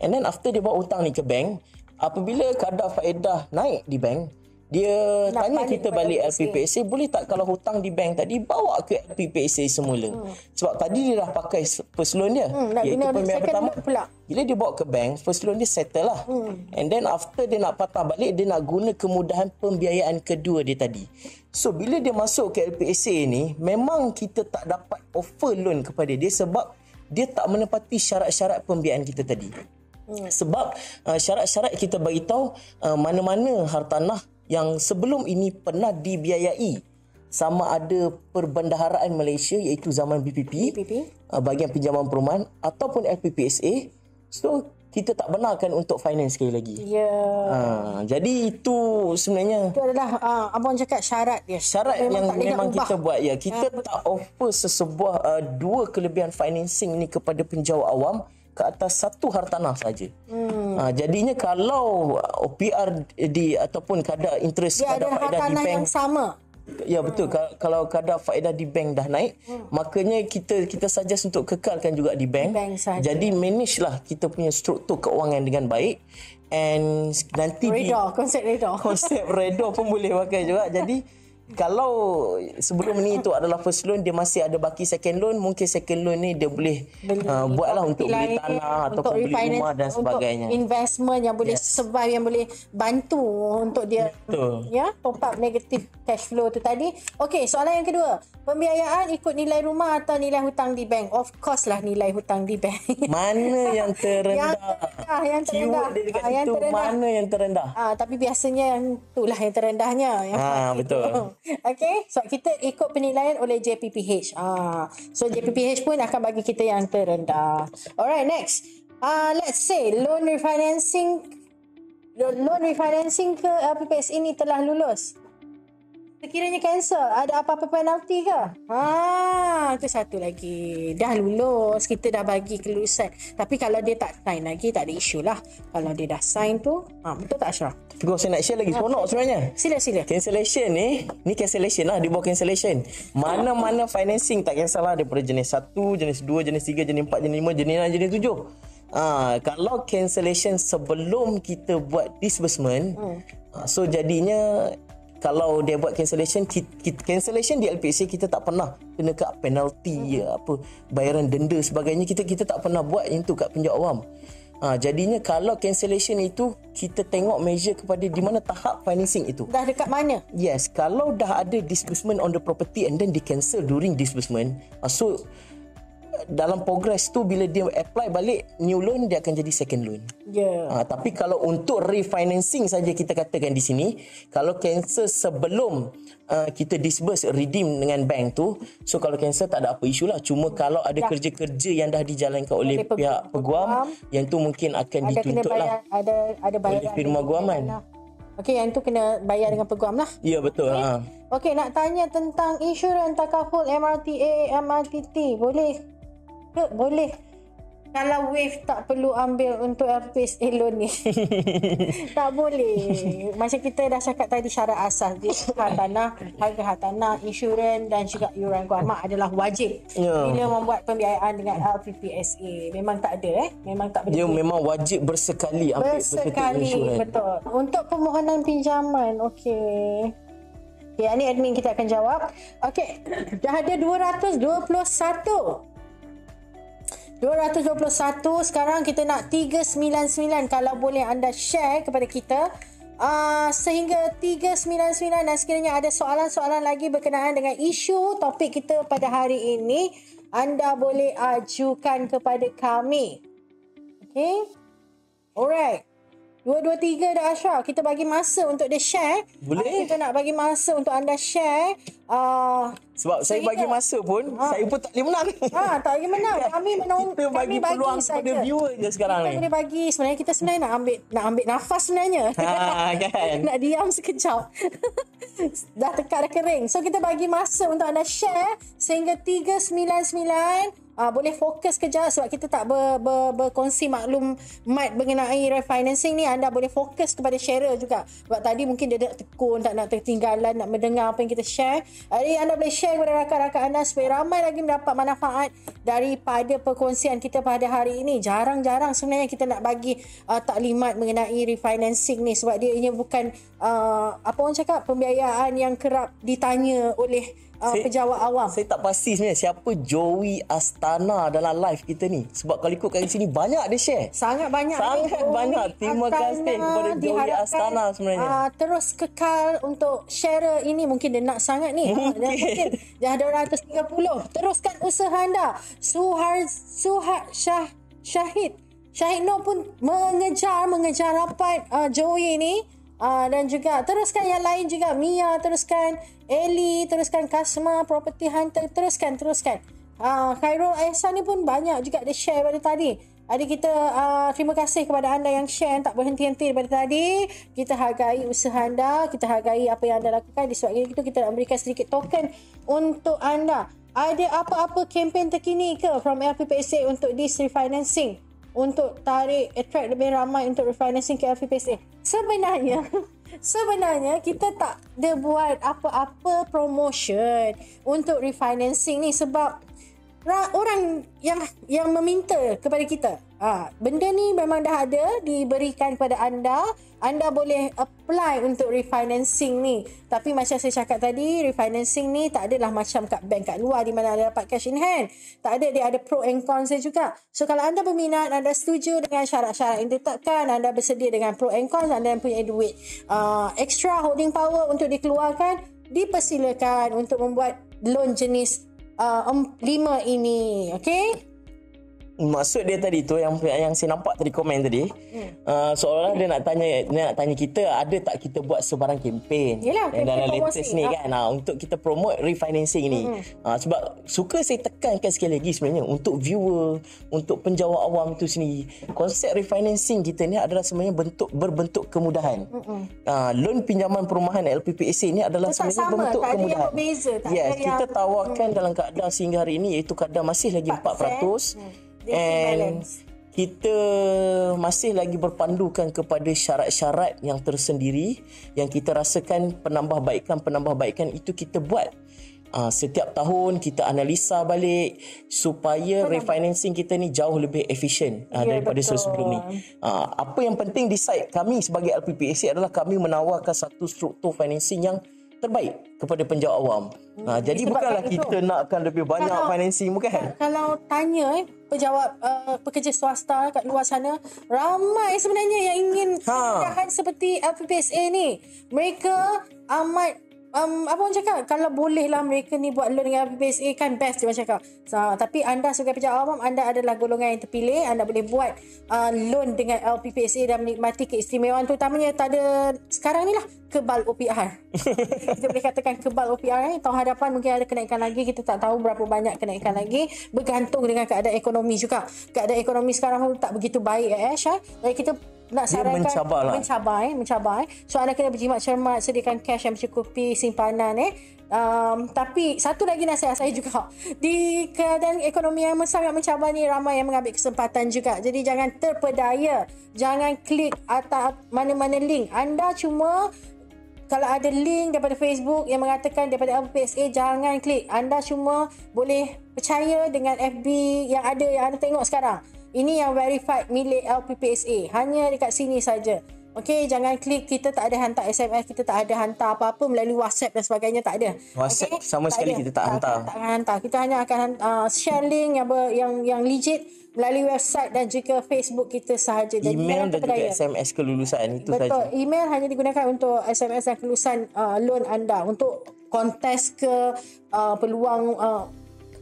And then after dia bawa hutang ni ke bank, apabila kadar faedah naik di bank, dia tanya kita balik LPPSA, boleh tak kalau hutang di bank tadi bawa ke LPPSA semula. Sebab tadi dia dah pakai first loan dia, iaitu pembiayaan pertama pula. Bila dia bawa ke bank, first loan dia settle lah. And then after dia nak patah balik, dia nak guna kemudahan pembiayaan kedua dia tadi. So bila dia masuk ke LPSA ni, memang kita tak dapat offer loan kepada dia sebab dia tak menepati syarat-syarat pembiayaan kita tadi. Sebab syarat-syarat kita bagi tahu mana-mana hartanah yang sebelum ini pernah dibiayai sama ada Perbendaharaan Malaysia iaitu zaman BPP, bahagian pinjaman perumahan ataupun LPPSA. So kita tak benarkan untuk finance sekali lagi. Jadi itu sebenarnya itu adalah abang cakap syarat dia. Syarat yang memang kita buat ya. Kita tak offer sesebuah dua kelebihan financing ni kepada penjawat awam ke atas satu hartanah saja. Jadinya kalau OPR ataupun kadar interest dia kadar ada faedah di hartanah bank yang sama. Ya betul. Kalau kadar faedah di bank dah naik, makanya kita suggest untuk kekalkan juga di bank. Jadi manage lah kita punya struktur keuangan dengan baik. And nanti konsep redor pun boleh pakai juga. Jadi kalau sebelum ni itu adalah first loan, dia masih ada baki second loan, mungkin second loan ni dia boleh buatlah untuk beli tanah ataupun beli rumah dan sebagainya. Untuk investment yang boleh survive, yang boleh bantu untuk dia top up negative cash flow tu tadi. Okey, soalan yang kedua. Pembiayaan ikut nilai rumah atau nilai hutang di bank? Of course lah nilai hutang di bank. Mana yang terendah? Yang terendah. Keyword dia dekat situ, mana yang terendah? Tapi biasanya yang itulah yang terendahnya. Betul. Okey, so kita ikut penilaian oleh JPPH. So JPPH pun akan bagi kita yang terendah. Alright, next. Let's say loan refinancing ke LPPS ini telah lulus. Sekiranya cancel, ada apa-apa penalti ke? Itu satu lagi. Dah lulus, kita dah bagi kelulusan. Tapi kalau dia tak sign lagi, tak ada isu lah. Kalau dia dah sign tu, betul tak Ashraf? Kalau saya nak share lagi seronok sebenarnya. Sila. Cancellation ni cancellation lah, dia bawa cancellation. Mana-mana financing tak cancel lah, daripada jenis 1, jenis 2, jenis 3, jenis 4, jenis 5, jenis 6, jenis 7. Kalau cancellation sebelum kita buat disbursement, so jadinya kalau dia buat cancellation di LPSA kita tak pernah kena kat penalty bayaran denda sebagainya, kita tak pernah buat yang tu kat penjawat awam. Jadinya kalau cancellation itu kita tengok measure kepada di mana tahap financing itu. Dah dekat mana? Yes, kalau dah ada disbursement on the property and then di cancel during disbursement, so dalam progress tu bila dia apply balik new loan, dia akan jadi second loan. Tapi kalau untuk refinancing saja kita katakan di sini, kalau cancel sebelum kita disburse redeem dengan bank tu, so kalau cancel tak ada apa isu lah. Cuma kalau ada kerja-kerja yang dah dijalankan oleh pihak peguam, yang tu mungkin akan dituntut lah ada bayaran oleh firma guaman. Okey, yang tu kena bayar dengan peguam lah. Ya, betul. Okey, nak tanya tentang insurans takaful MRTA, MRTT. Boleh. Kalau wave tak perlu ambil untuk LPSA loan ni. Tak boleh. Macam kita dah cakap tadi, syarat asas dia harga hartanah, insurans dan juga yuran guamak adalah wajib bila membuat pembiayaan dengan LPPSA. Memang tak ada memang tak boleh. Dia memang wajib bersekali ambil insurans. Betul. Untuk permohonan pinjaman, okey. Yang ni admin kita akan jawab. Okey, dah ada 221. Sekarang kita nak 399. Kalau boleh anda share kepada kita sehingga 399, dan sekiranya ada soalan-soalan lagi berkenaan dengan isu topik kita pada hari ini, anda boleh ajukan kepada kami. Okay, alright. 223 dah Ashraf. Kita bagi masa untuk dia share. Boleh. Kita nak bagi masa untuk anda share. Sebab saya bagi masa pun, saya pun tak boleh menang. Tak boleh menang. Kita bagi peluang kepada viewer je sekarang kita boleh bagi. Sebenarnya kita nak ambil nafas sebenarnya. Kan? Nak diam sekejap. Dah tekak, dah kering. So kita bagi masa untuk anda share sehingga 399. Boleh fokus kejap sebab kita tak berkongsi maklumat mengenai refinancing ni. Anda boleh fokus kepada sharer juga. Sebab tadi mungkin dia nak tekun, tak nak tertinggalan, nak mendengar apa yang kita share. Jadi anda boleh share kepada rakan-rakan anda supaya ramai lagi mendapat manfaat daripada perkongsian kita pada hari ini. Jarang-jarang sebenarnya kita nak bagi taklimat mengenai refinancing ni, sebab dia ini bukan apa orang cakap, pembiayaan yang kerap ditanya oleh pejabat awam. Saya tak pasti sebenarnya siapa Joey Astana dalam live kita ni. Sebab kalau ikut kat sini banyak dia share. Sangat banyak. Terima kasih kepada Joey Astana sebenarnya. Terus kekal untuk share ini. Mungkin dia nak sangat ni. Mungkin dah 230. Teruskan usaha anda. Syahid Noh pun mengejar rapat Joey ni. Dan juga teruskan yang lain juga. Mia teruskan, Ellie teruskan, Kasma, Property Hunter teruskan. Khairul Ehsan ni pun banyak juga dia share pada tadi. Adik kita terima kasih kepada anda yang share, tak berhenti-henti daripada tadi. Kita hargai usaha anda, kita hargai apa yang anda lakukan. Di sebab itu kita nak memberikan sedikit token untuk anda. Ada apa-apa kempen terkini ke from LPPSA untuk this refinancing? Untuk attract lebih ramai untuk refinancing ke LPPSA? Sebenarnya kita tak ada buat apa-apa promotion untuk refinancing ni sebab orang yang meminta kepada kita. Benda ni memang dah ada diberikan kepada anda. Anda boleh apply untuk refinancing ni. Tapi macam saya cakap tadi, refinancing ni tak adalah macam kat bank kat luar di mana anda dapat cash in hand. Tak ada, dia ada pro and cons dia juga. So kalau anda berminat, anda setuju dengan syarat-syarat yang ditetapkan, anda bersedia dengan pro and cons, anda mempunyai duit extra holding power untuk dikeluarkan, dipersilakan untuk membuat loan jenis 5 ini. Okay? Maksud dia tadi tu yang saya nampak tadi komen tadi, seolah-olah dia nak tanya kita ada tak kita buat sebarang kempen dalam latest ni kan, untuk kita promote refinancing ni. Sebab suka saya tekankan sekali lagi sebenarnya untuk viewer, untuk penjawat awam tu sendiri, konsep refinancing kita ni adalah sebenarnya berbentuk kemudahan. Loan pinjaman perumahan LPPSA ni adalah sebenarnya berbentuk kemudahan. Yes, kita tawarkan dalam keadaan sehingga hari ini iaitu kadar masih lagi 4%. And kita masih lagi berpandukan kepada syarat-syarat yang tersendiri yang kita rasakan penambahbaikan itu kita buat. Setiap tahun kita analisa balik supaya refinancing kita ni jauh lebih efisien daripada sebelum ni. Apa yang penting decide kami sebagai LPPSA adalah kami menawarkan satu struktur financing yang terbaik kepada penjawat awam. Jadi bukanlah kita nakkan lebih banyak financing, bukan? Kalau tanya penjawat pekerja swasta kat luar sana, ramai sebenarnya yang ingin kemudahan seperti LPPSA ni. Mereka amat apa orang cakap, kalau bolehlah mereka ni buat loan dengan LPPSA kan best dia cakap. Tapi anda sebagai penjawat awam, anda adalah golongan yang terpilih, anda boleh buat loan dengan LPPSA dan menikmati keistimewaan terutamanya sekarang ni lah kebal OPR. Kita boleh katakan kebal OPR. Tahun hadapan mungkin ada kenaikan lagi, kita tak tahu berapa banyak kenaikan lagi, bergantung dengan keadaan ekonomi juga. Keadaan ekonomi sekarang pun tak begitu baik Ash. Jadi kita nak sarankan mencabar. So anda kena berjimat cermat, sediakan cash yang mencukupi simpanan tapi satu lagi nasihat saya juga, di keadaan ekonomi yang sangat mencabar ni, ramai yang mengambil kesempatan juga. Jadi jangan terpedaya, jangan klik atas mana-mana link. Anda cuma kalau ada link daripada Facebook yang mengatakan daripada LPPSA, jangan klik. Anda cuma boleh percaya dengan FB yang anda tengok sekarang. Ini yang verified milik LPPSA. Hanya dekat sini saja. Okey, jangan klik. Kita tak ada hantar SMS, kita tak ada hantar apa-apa melalui WhatsApp dan sebagainya, tak ada. WhatsApp sama sekali kita tak hantar. Tak akan hantar. Kita hanya akan share link yang legit melalui website dan juga Facebook kita sahaja. Email dan juga SMS kelulusan itu saja. Betul. Email hanya digunakan untuk SMS dan kelulusan loan anda. Untuk kontes ke peluang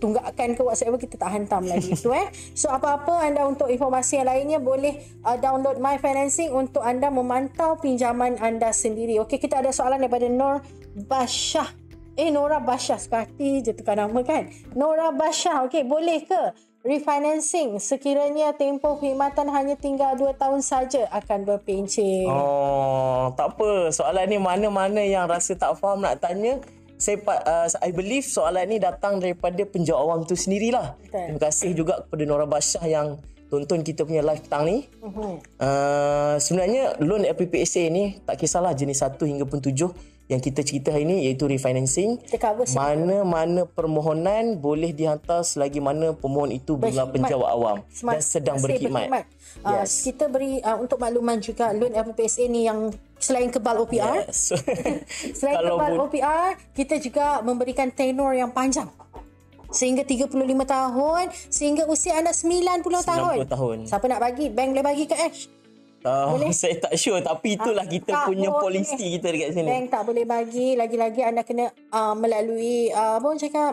tunggakan ke WhatsApp kita tak hantar lagi itu. So apa-apa anda untuk informasi yang lainnya boleh download My Financing untuk anda memantau pinjaman anda sendiri. Okey, kita ada soalan daripada Nora Basyah, sekali je tukar nama kan. Nora Basyah, okey, boleh ke refinancing sekiranya tempoh perkhidmatan hanya tinggal 2 tahun saja akan berpencen? Tak apa. Soalan ni mana-mana yang rasa tak faham nak tanya, I believe soalan ni datang daripada penjawat awam tu sendirilah. Terima kasih juga kepada Nora Basyah yang tonton kita punya live petang ni. Sebenarnya loan LPPSA ni tak kisahlah jenis 1 hingga pun 7 yang kita cerita hari ni, iaitu refinancing. Mana-mana permohonan boleh dihantar selagi mana pemohon itu adalah penjawat awam dan sedang berkhidmat. Yes. Kita beri untuk makluman juga, loan LPPSA ni yang selain kebal OPR, selain kebal OPR, kita juga memberikan tenor yang panjang sehingga 35 tahun, sehingga usia anda 90 tahun. Siapa nak bagi? Bank boleh bagi ke Ash? Saya tak sure, tapi itulah kita punya polisi kita dekat sini. Bank tak boleh bagi. Lagi-lagi anda kena melalui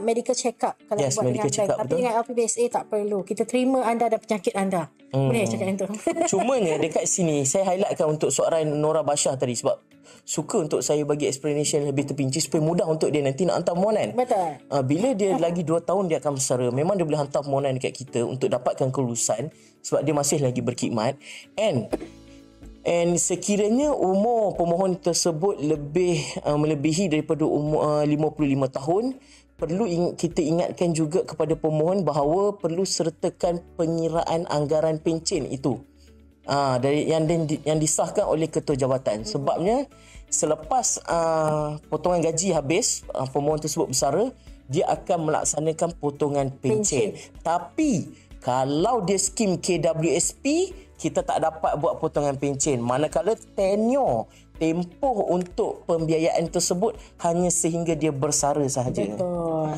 medical check up kalau buat dengan bank. Tapi dengan LPPSA tak perlu. Kita terima anda dan penyakit anda. Boleh cakap yang tu. Cumanya dekat sini saya highlightkan untuk soalan Nora Basyah tadi, sebab suka untuk saya bagi explanation lebih terpinci supaya mudah untuk dia nanti nak hantar permohonan. Betul. Bila dia lagi 2 tahun dia akan bersara, memang dia boleh hantar permohonan dekat kita untuk dapatkan kelulusan sebab dia masih lagi berkhidmat. And sekiranya umur pemohon tersebut melebihi daripada umur 55 tahun, perlu kita ingatkan juga kepada pemohon bahawa perlu sertakan penyiraan anggaran pencen itu. Dari yang disahkan oleh ketua jabatan. Sebabnya selepas potongan gaji habis, pemohon tersebut bersara, dia akan melaksanakan potongan pencen. Tapi kalau dia skim KWSP, kita tak dapat buat potongan pencen. Manakala tempoh untuk pembiayaan tersebut hanya sehingga dia bersara sahaja. Betul.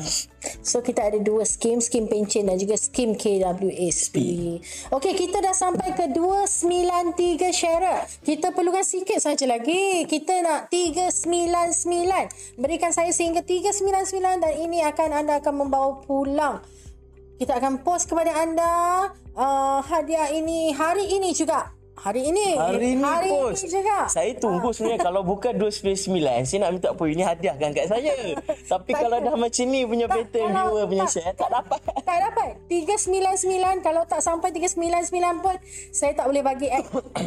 So kita ada 2 skim pencen dan juga skim KWSP. Okey, kita dah sampai ke 293 syarat. Kita perlukan sikit saja lagi. Kita nak 399. Berikan saya sehingga 399 dan ini anda akan membawa pulang. Kita akan post kepada anda hadiah ini hari ini juga. Hari ini post. juga. Saya tunggu sebenarnya kalau bukan 299, saya nak minta apa ini hadiahkan kat saya. Tapi kalau dah macam ni punya pattern viewer punya share, tak dapat. Tak dapat. 399 kalau tak sampai 399 pun saya tak boleh bagi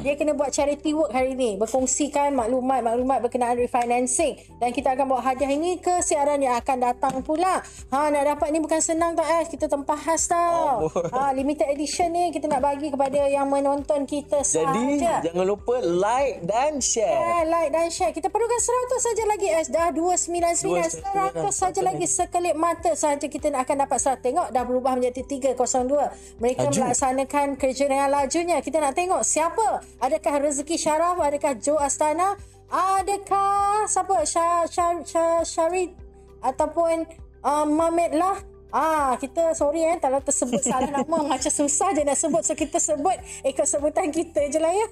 dia kena buat charity work hari ni, berkongsikan maklumat berkenaan refinancing dan kita akan bawa hadiah ini ke siaran yang akan datang pula. Nak dapat ni bukan senang tak tempahas tau. Limited edition ni kita nak bagi kepada yang menonton kita. Jadi jangan lupa like dan share. Like dan share. Kita perlukan 100 saja lagi. Dah 299. 100 saja lagi. Sekelip mata saja kita akan dapat 100. Tengok dah berubah menjadi 302. Mereka melaksanakan kerja dengan lajunya. Kita nak tengok siapa. Adakah Rezeki Syaraf? Adakah Joe Astana? Adakah siapa? Syarid ataupun Mamet lah. Kita sorry kalau tersebut salah nama, macam susah je nak sebut, so kita sebut ikut sebutan kita je lah ya.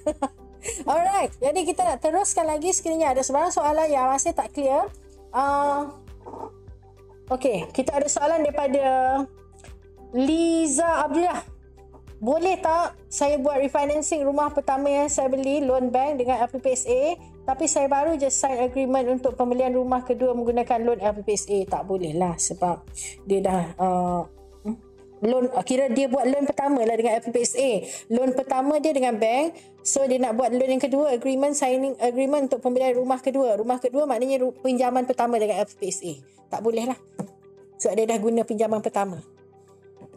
Alright, jadi kita nak teruskan lagi sekiranya ada sebarang soalan yang masih tak clear. Okey, kita ada soalan daripada Liza Abdullah. Boleh tak saya buat refinancing rumah pertama yang saya beli loan bank dengan LPPSA, tapi saya baru je sign agreement untuk pembelian rumah kedua menggunakan loan LPPSA? Tak boleh lah sebab dia dah loan, kira dia buat loan pertama lah dengan LPPSA. Loan pertama dia dengan bank, so dia nak buat loan yang kedua, signing agreement untuk pembelian rumah kedua. Rumah kedua maknanya pinjaman pertama dengan LPPSA. Tak boleh lah sebab dia dah guna pinjaman pertama.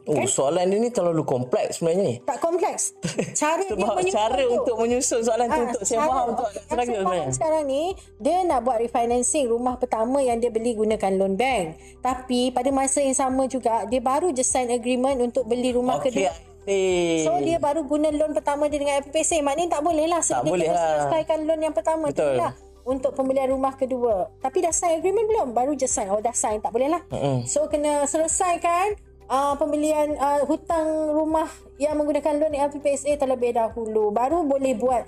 Soalan dia ni terlalu kompleks sebenarnya ni. Tak kompleks. Cara untuk menyusun soalan tu untuk saya faham untuk agak seragam sebenarnya. Sekarang ni dia nak buat refinancing rumah pertama yang dia beli gunakan loan bank. Tapi pada masa yang sama juga dia baru je sign agreement untuk beli rumah kedua. So dia baru guna loan pertama dia dengan FPSA. Maknanya tak boleh lah. Tak boleh lah. Selesaikan loan yang pertama tu lah untuk pembelian rumah kedua. Tapi dah sign agreement belum? Baru je sign. Dah sign, tak boleh lah. So kena selesaikan pembelian hutang rumah yang menggunakan loan LPPSA terlebih dahulu, baru boleh buat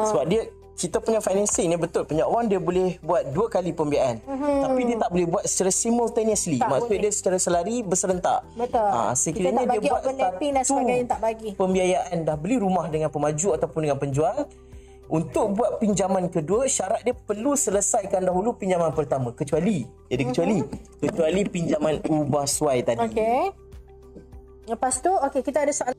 sebab kita punya financing ni betul, penyakuan dia boleh buat 2 kali pembiayaan, tapi dia tak boleh buat secara simultaneously. Maksudnya dia secara selari berserentak. Betul. Sekiranya dia buat dan sebagainya, tak bagi pembiayaan, dah beli rumah dengan pemaju ataupun dengan penjual, untuk buat pinjaman kedua syarat dia perlu selesaikan dahulu pinjaman pertama, kecuali pinjaman ubah suai tadi. Okey. Lepas tu kita ada soalan.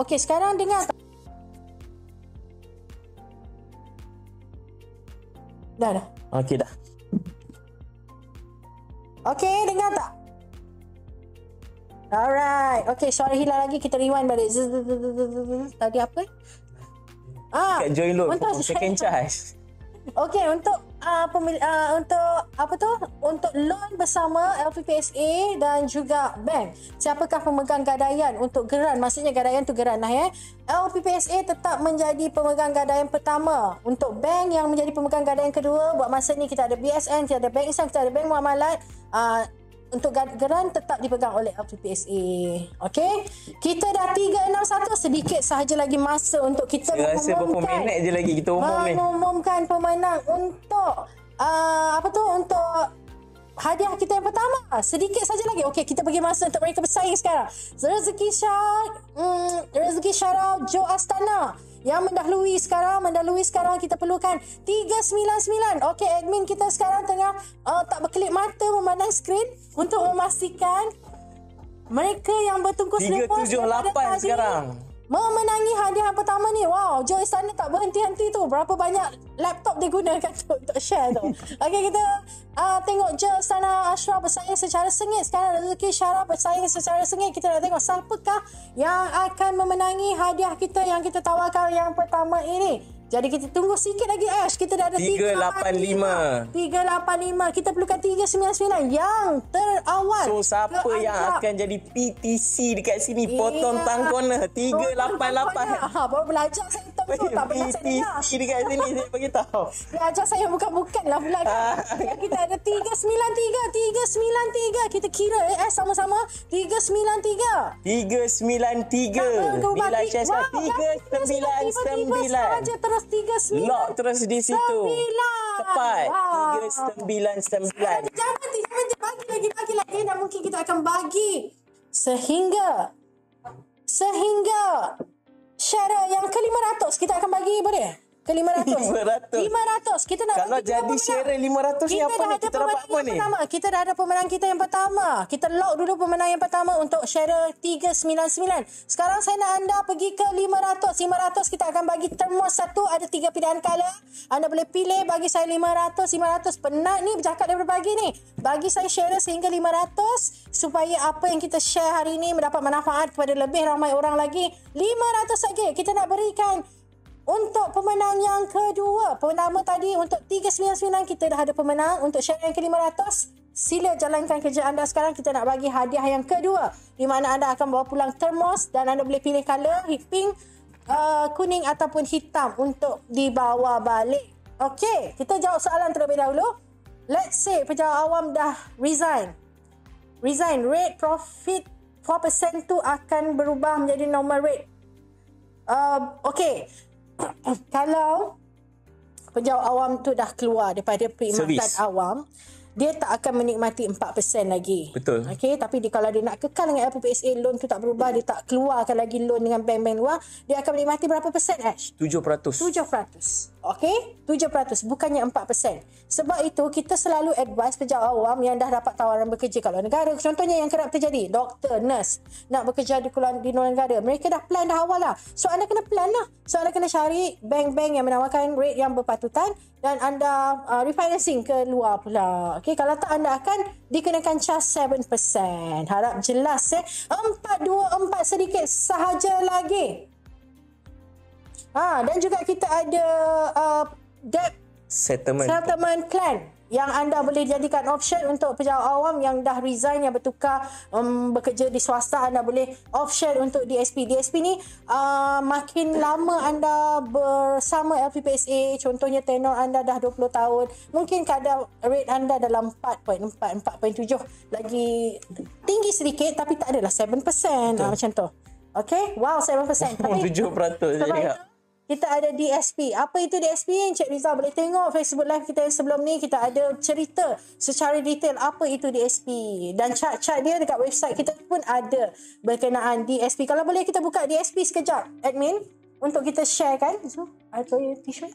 Okey, sekarang dengar tak? Dah. Okey dah. Okey, dengar tak? Alright. Okey, suara hilang lagi, kita rewind balik. Tadi apa? Join load second charge. Okey, untuk untuk apa tu? Untuk loan bersama LPPSA dan juga bank. Siapakah pemegang gadaian untuk geran? Maksudnya gadaian tu geran lah ya. LPPSA tetap menjadi pemegang gadaian pertama. Untuk bank yang menjadi pemegang gadaian kedua, buat masa ni kita ada BSN, kita ada Bank Islam, kita ada Bank Muamalat. Untuk geran tetap dipegang oleh LPPSA. Okey. Kita dah 361, sedikit sahaja lagi masa untuk kita Saya rasa berapa minit je lagi kita umum ni. Mengumumkan pemenang untuk untuk hadiah kita yang pertama. Sedikit saja lagi. Okey, kita bagi masa untuk mereka bersaing sekarang. Rezeki Syarah Jo Astana yang mendahului sekarang kita perlukan 399. Okey, admin kita sekarang tengah tak berkelip mata memandang skrin untuk memastikan mereka yang bertungkus lepas 378 sekarang memenangi hadiah yang pertama ni. Wow, Joy Istana tak berhenti-henti tu. Berapa banyak laptop dia gunakan untuk share tu. Okey, kita tengok Joy Istana Ashraf bersaing secara sengit. Sekarang Rezeki Syarah bersaing secara sengit. Kita nak tengok siapakah yang akan memenangi hadiah kita yang kita tawarkan yang pertama ini. Jadi kita tunggu sikit lagi Ash. Kita dah ada 385. Kita perlukan 399 yang terawal. So siapa yang akan jadi PTC dekat sini? Potong tangkona 388. Baru belajar saya tahu tu. Tak pernah saya dengar. PTC dekat sini saya bagi tahu. Belajar saya bukan lah pula kan. Kita ada 393. Kita kira sama-sama 393. 393. Bila Syazah 399. Saja terus 39. Lock terus di situ. Tepat. 399. Jangan bagi lagi dan mungkin kita akan bagi sehingga Syara yang ke-500 kita akan bagi boleh? Ke-500. 500. Kita nak kalau jadi share 500 ni apa ni? Kita dapat apa ni? Kita dah ada pemenang kita yang pertama. Kita lock dulu pemenang yang pertama untuk share 399. Sekarang saya nak anda pergi ke 500. 500 kita akan bagi termos satu. Ada 3 pilihan color. Anda boleh pilih bagi saya 500. Penat ni bercakap daripada pagi ni. Bagi saya share sehingga 500 supaya apa yang kita share hari ni mendapat manfaat kepada lebih ramai orang lagi. 500 saja kita nak berikan untuk pemenang yang kedua. Pertama tadi untuk 399 kita dah ada pemenang. Untuk share yang ke-500, sila jalankan kerja anda sekarang. Kita nak bagi hadiah yang kedua, di mana anda akan bawa pulang termos dan anda boleh pilih color pink, kuning ataupun hitam untuk dibawa balik. Okey, kita jawab soalan terlebih dahulu. Let's say pejabat awam dah resign, rate profit 4% tu akan berubah menjadi normal rate. Okey. Kalau pejabat awam tu dah keluar daripada perkhidmatan awam, dia tak akan menikmati 4% lagi. Betul. Okey, tapi kalau dia nak kekal dengan LPPSA, loan tu tak berubah, dia tak keluarkan lagi loan dengan bank-bank luar, dia akan menikmati berapa persen Ash? 7%. Okey, 7%, bukannya 4%. Sebab itu kita selalu advise pejabat awam yang dah dapat tawaran bekerja kat luar negara. Contohnya yang kerap terjadi, doktor, nurse nak bekerja di luar negara. Mereka dah plan dah awal lah. So anda kena plan lah. So anda kena cari bank-bank yang menawarkan rate yang berpatutan dan anda refinancing ke luar pula. Okey, kalau tak anda akan dikenakan cas 7%. Harap jelas 424 sedikit sahaja lagi. Dan juga kita ada debt settlement plan yang anda boleh jadikan option untuk pejabat awam yang dah resign, yang bertukar bekerja di swasta. Anda boleh option untuk DSP. DSP ni makin lama anda bersama LPPSA, contohnya tenor anda dah 20 tahun, mungkin kadar rate anda dalam 4.4, 4.7, lagi tinggi sedikit tapi tak adalah 7%. Macam tu. Okay, wow, 7%. Tapi 7% je. Kita ada DSP. Apa itu DSP? Encik Rizal boleh tengok Facebook live kita yang sebelum ni. Kita ada cerita secara detail apa itu DSP. Dan chart-chart dia dekat website kita pun ada berkenaan DSP. Kalau boleh kita buka DSP sekejap, admin, untuk kita share kan. So, atau tisu.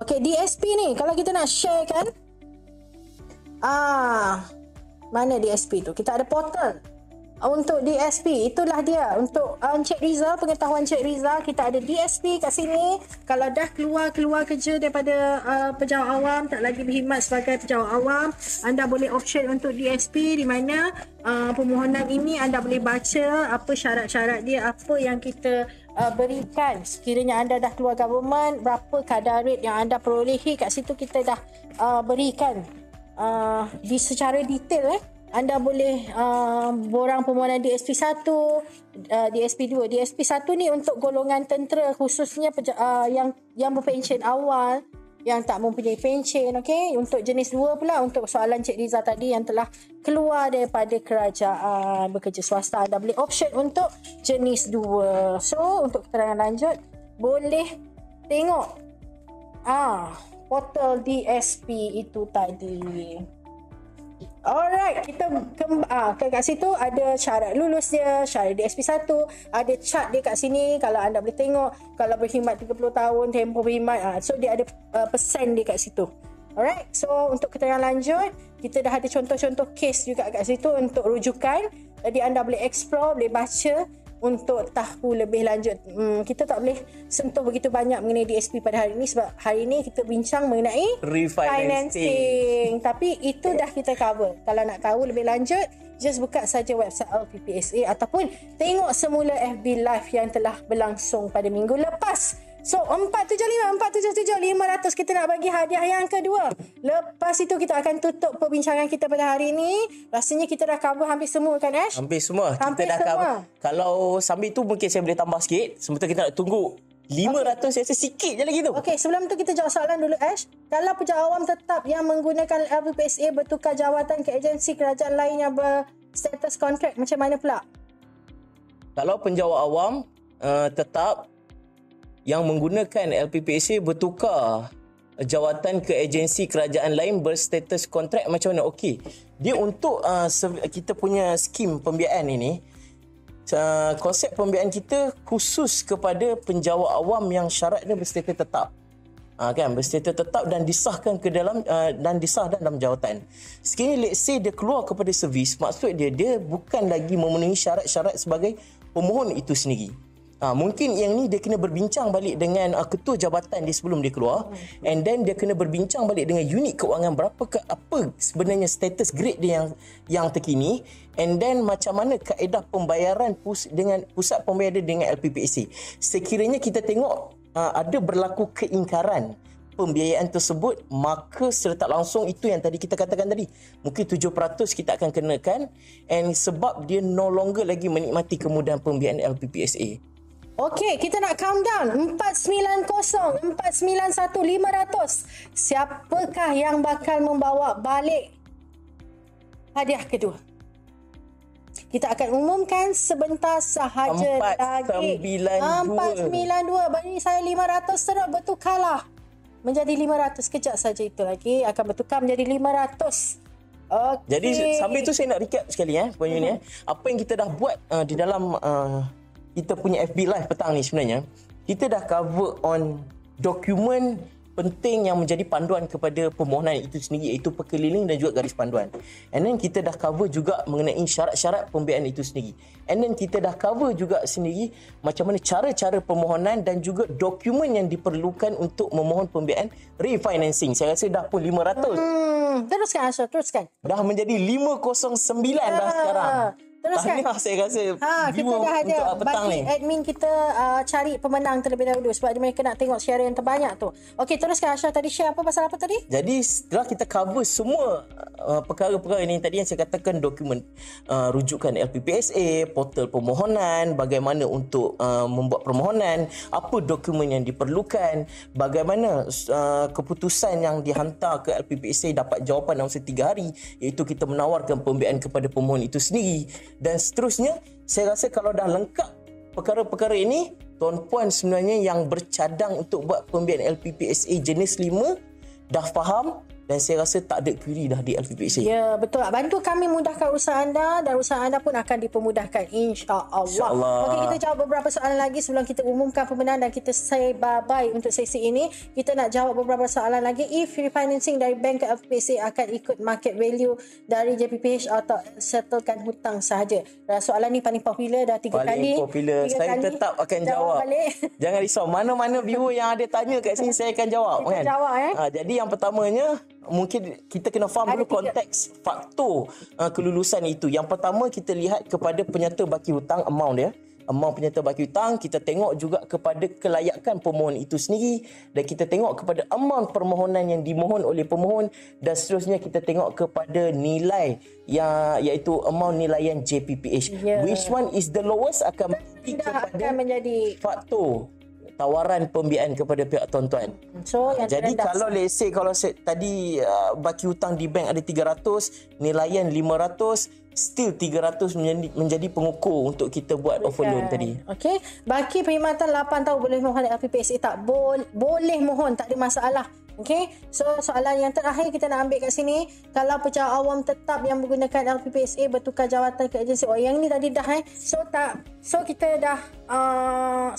Okey, DSP ni kalau kita nak share kan, mana DSP tu? Kita ada portal. Untuk DSP, itulah dia. Untuk Encik Rizal, pengetahuan Encik Rizal, kita ada DSP kat sini. Kalau dah keluar kerja daripada pejabat awam, tak lagi berkhidmat sebagai pejabat awam, anda boleh option untuk DSP, di mana permohonan ini anda boleh baca apa syarat-syarat dia, apa yang kita berikan. Sekiranya anda dah keluar government, berapa kadar rate yang anda perolehi, kat situ kita dah berikan secara detail. Anda boleh borang permohonan DSP 1, DSP 2. DSP 1 ni untuk golongan tentera, khususnya yang berpension awal, yang tak mempunyai pension. Okay? Untuk jenis 2 pula, untuk soalan Cik Riza tadi yang telah keluar daripada kerajaan bekerja swasta, anda boleh option untuk jenis 2. So, untuk keterangan lanjut, boleh tengok portal DSP itu tadi. Alright, kita kat situ ada syarat lulus dia, syarat DSP 1, ada chart dia kat sini. Kalau anda boleh tengok, kalau berkhidmat 30 tahun, tempoh berkhidmat, so dia ada persen dia kat situ. Alright, so untuk keterangan lanjut, kita dah ada contoh-contoh case juga kat situ untuk rujukan. Jadi anda boleh explore, boleh baca untuk tahu lebih lanjut. Kita tak boleh sentuh begitu banyak mengenai DSP pada hari ini, sebab hari ini kita bincang mengenai refinancing. Tapi itu dah kita cover. Kalau nak tahu lebih lanjut, just buka saja website LPPSA ataupun tengok semula FB Live yang telah berlangsung pada minggu lepas. So 475 kita nak bagi hadiah yang kedua. Lepas itu kita akan tutup perbincangan kita pada hari ini. Rasanya kita dah cover hampir semua kan, Ash? Hampir semua. Hampir kita dah semua. cover. Kalau sambil tu mungkin saya boleh tambah sikit. Sementara kita nak tunggu 500 saya rasa sikit je lagi tu. Okey, sebelum tu kita jawab soalan dulu, Ash. Kalau pejabat awam tetap yang menggunakan LPPSA bertukar jawatan ke agensi kerajaan lain yang berstatus kontrak, macam mana pula? Kalau penjawat awam tetap yang menggunakan LPPSA bertukar jawatan ke agensi kerajaan lain berstatus kontrak, macam mana? Okey. Dia untuk kita punya skim pembiayaan ini, konsep pembiayaan kita khusus kepada penjawat awam yang syaratnya berstatus tetap. Kan, berstatus tetap dan disahkan ke dalam dan disah dalam jawatan. Sekiranya let's say dia keluar kepada servis, maksud dia bukan lagi memenuhi syarat-syarat sebagai pemohon itu sendiri. Mungkin yang ni dia kena berbincang balik dengan ketua jabatan dia sebelum dia keluar, and then dia kena berbincang balik dengan unit keuangan apa sebenarnya status grade dia yang terkini, and then macam mana kaedah pembayaran dengan pusat pembayaran dengan LPPSA. Sekiranya kita tengok ada berlaku keingkaran pembiayaan tersebut, maka secara tak langsung itu yang tadi kita katakan tadi, mungkin 7% kita akan kenakan, and sebab dia no longer lagi menikmati kemudahan pembiayaan LPPSA. Okey, kita nak countdown. 490, 491, 500. Siapakah yang bakal membawa balik hadiah kedua? Kita akan umumkan sebentar sahaja lagi. 492. Bagi saya 500 terus bertukarlah menjadi 500. Kejap saja itu lagi akan bertukar menjadi 500. Okay. Jadi sambil tu saya nak recap sekali Puan Yuni. Apa yang kita dah buat di dalam kita punya FB Live petang ni, sebenarnya kita dah cover on dokumen penting yang menjadi panduan kepada permohonan itu sendiri, iaitu perkeliling dan juga garis panduan. And then kita dah cover juga mengenai syarat-syarat pembiayaan itu sendiri. And then kita dah cover juga sendiri macam mana cara-cara permohonan dan juga dokumen yang diperlukan untuk memohon pembiayaan refinancing. Saya rasa dah pun 500. Teruskan Ashraf, teruskan. Dah menjadi 509 dah sekarang. Teruskan. Saya rasa kita dah ada bagi admin kita cari pemenang terlebih dahulu sebab mereka nak tengok share yang terbanyak tu. Okey, teruskan Ashraf, tadi share pasal apa tadi? Jadi setelah kita cover semua perkara-perkara ini tadi yang saya katakan, dokumen rujukan LPPSA, portal permohonan, bagaimana untuk membuat permohonan, apa dokumen yang diperlukan, bagaimana keputusan yang dihantar ke LPPSA dapat jawapan dalam 3 hari, iaitu kita menawarkan pembiayaan kepada pemohon itu sendiri, dan seterusnya. Saya rasa kalau dah lengkap perkara-perkara ini, tuan-puan sebenarnya yang bercadang untuk buat pembiayaan LPPSA jenis 5 dah faham dan saya rasa tak ada query dah di LPPSA. Ya, betul. Bantu kami mudahkan usaha anda dan usaha anda pun akan dipermudahkan, insya-Allah. InsyaAllah. Okey, kita jawab beberapa soalan lagi sebelum kita umumkan pemenang dan kita say bye-bye untuk sesi ini. Kita nak jawab beberapa soalan lagi. If refinancing dari bank ke LPPSA akan ikut market value dari JPPH atau settlekan hutang sahaja? Soalan ni paling popular dah 3 kali. Paling popular. Saya tetap akan jawab. Jangan risau. Mana-mana viewer yang ada tanya kat sini, saya akan jawab. Kita jawab Jadi yang pertamanya, mungkin kita kena faham dulu konteks faktor kelulusan itu. Yang pertama, kita lihat kepada penyata baki hutang, amount dia. Amount penyata baki hutang, kita tengok juga kepada kelayakan pemohon itu sendiri, dan kita tengok kepada amount permohonan yang dimohon oleh pemohon, dan seterusnya kita tengok kepada nilai yang iaitu amount nilaian JPPH. Which one is the lowest akan menjadi faktor tawaran pembiayaan kepada pihak tuan-tuan. So, jadi kalau let's say kalau tadi baki hutang di bank ada 300, nilaian 500, still 300 menjadi pengukur untuk kita buat offer loan tadi. Okey, baki perkhidmatan 8 tahun boleh mohon LPPSA tak? Boleh mohon, tak ada masalah. Okey, so soalan yang terakhir kita nak ambil kat sini, kalau pejabat awam tetap yang menggunakan LPPSA bertukar jawatan ke agensi, yang ni tadi dah so kita dah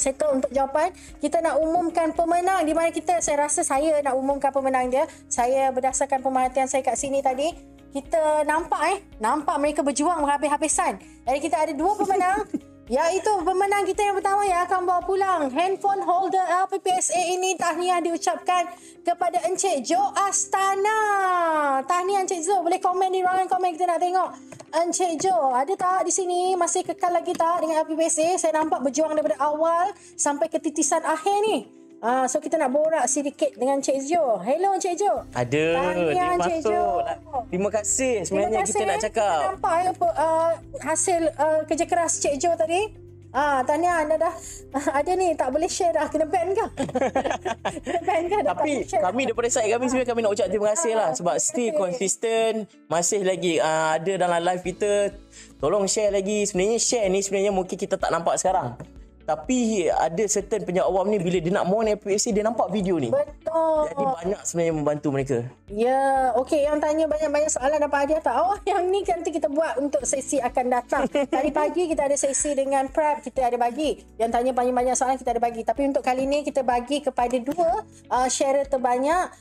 settle untuk jawapan. Kita nak umumkan pemenang di mana saya rasa saya nak umumkan pemenang dia. Saya berdasarkan pemerhatian saya kat sini tadi, kita nampak mereka berjuang habis-habisan. Jadi kita ada 2 pemenang. Iaitu pemenang kita yang pertama yang akan bawa pulang handphone holder LPPSA ini. Tahniah diucapkan kepada Encik Jo Astana. Tahniah Encik Jo. Boleh komen di ruangan komen, kita nak tengok. Encik Jo, ada tak di sini? Masih kekal lagi tak dengan LPPSA? Saya nampak berjuang daripada awal sampai ke titisan akhir ni. So kita nak borak sedikit dengan Encik Jo. Hello Encik Jo. Ada, dia masuk. Terima kasih sebenarnya kita nak cakap. Kita nampak hasil kerja keras Encik Jo tadi. Tahniah, anda dah ada ni, tak boleh share dah, kena ban ke? Ban ke? Tapi kami daripada side kami sebenarnya kami nak ucap terima kasih lah sebab still konsisten, masih lagi ada dalam live kita. Tolong share lagi. Sebenarnya share ni sebenarnya mungkin kita tak nampak sekarang. Tapi ada certain penyakit awam ni, bila dia nak mohon LPPSA, dia nampak video ni. Betul. Jadi banyak sebenarnya membantu mereka. Ya, okey, yang tanya banyak-banyak soalan dapat hadiah tak? Yang ni nanti kita buat untuk sesi akan datang. Tadi pagi kita ada sesi dengan prep, kita ada bagi. Yang tanya banyak-banyak soalan kita ada bagi. Tapi untuk kali ni kita bagi kepada 2 sharer terbanyak.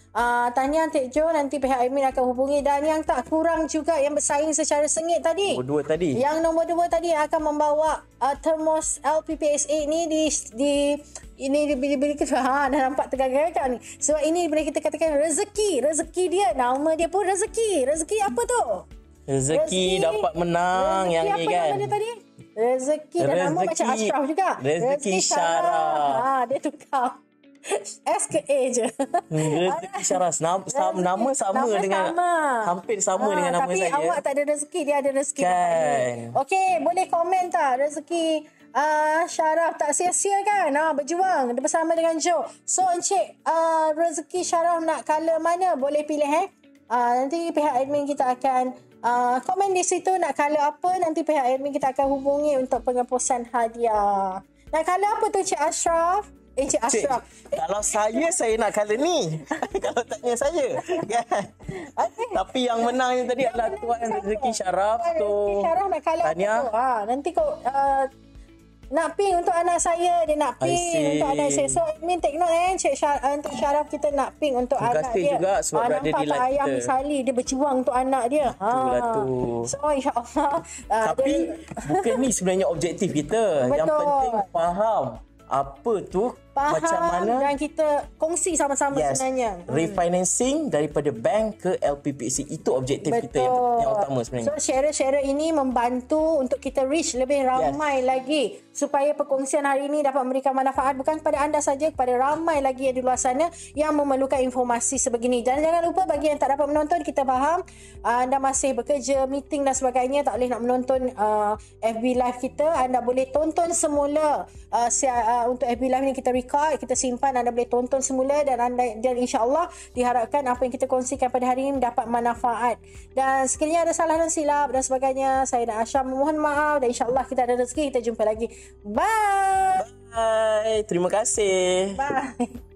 Tahniah Encik Jo, nanti pihak admin akan hubungi. Dan yang tak kurang juga yang bersaing secara sengit tadi. Nombor 2 tadi. Yang nombor 2 tadi akan membawa termos LPPSA ini ini bila kita dah nampak tegang-tegang ni. Sebab ini boleh kita katakan rezeki dia, nama dia pun rezeki apa tu? Rezeki dapat menang. Rezeki yang ni kan, nama dia tadi? Rezeki dan nama macam Ashraf juga. Rezeki Syarah. Dia tukar S ke A je. Rezeki Syarah. Nama sama dengan hampir sama dengan nama saya. Tapi awak tak ada rezeki, dia ada rezeki kan. Okey, boleh komen tak rezeki Syaraf tak sia-sia kan? Berjuang bersama dengan Jo. So Encik rezeki Syaraf nak colour mana? Boleh pilih nanti pihak admin kita akan komen di situ nak colour apa. Nanti pihak admin kita akan hubungi untuk penghapusan hadiah. Nak colour apa tu Encik Ashraf? Encik Ashraf. Kalau saya nak colour ni. Kalau tanya saya kan. Okay. Tapi yang menang yang tadi adalah Tuan Rezeki Syaraf tu. Syaraf nak colour apa? Nanti kau nak pink untuk anak saya, dia nak pink untuk anak saya. So admin take note Encik untuk Syaraf kita nak pink untuk anak dia. Terima kasih juga sebab berada di live kita. Nampak ayah Misali dia berjuang untuk anak dia. Itulah tu. So insya-Allah. Tapi bukan ni sebenarnya objektif kita. Betul. Yang penting faham apa tu, macam mana, dan kita kongsi sama-sama sebenarnya. Refinancing daripada bank ke LPPSA, itu objektif kita yang utama sebenarnya. So share ini membantu untuk kita reach lebih ramai lagi, supaya perkongsian hari ini dapat memberikan manfaat bukan kepada anda saja, kepada ramai lagi yang di luar sana yang memerlukan informasi sebegini. Dan jangan lupa bagi yang tak dapat menonton, kita faham anda masih bekerja, meeting dan sebagainya, tak boleh nak menonton FB live kita. Anda boleh tonton semula untuk FB live ni kita record, kita simpan, anda boleh tonton semula dan insya-Allah diharapkan apa yang kita kongsikan pada hari ini dapat manfaat. Dan sekiranya ada salah dan silap dan sebagainya, saya dan Ashraf mohon maaf, dan insya-Allah kita ada rezeki, kita jumpa lagi. Bye. Bye. Terima kasih. Bye.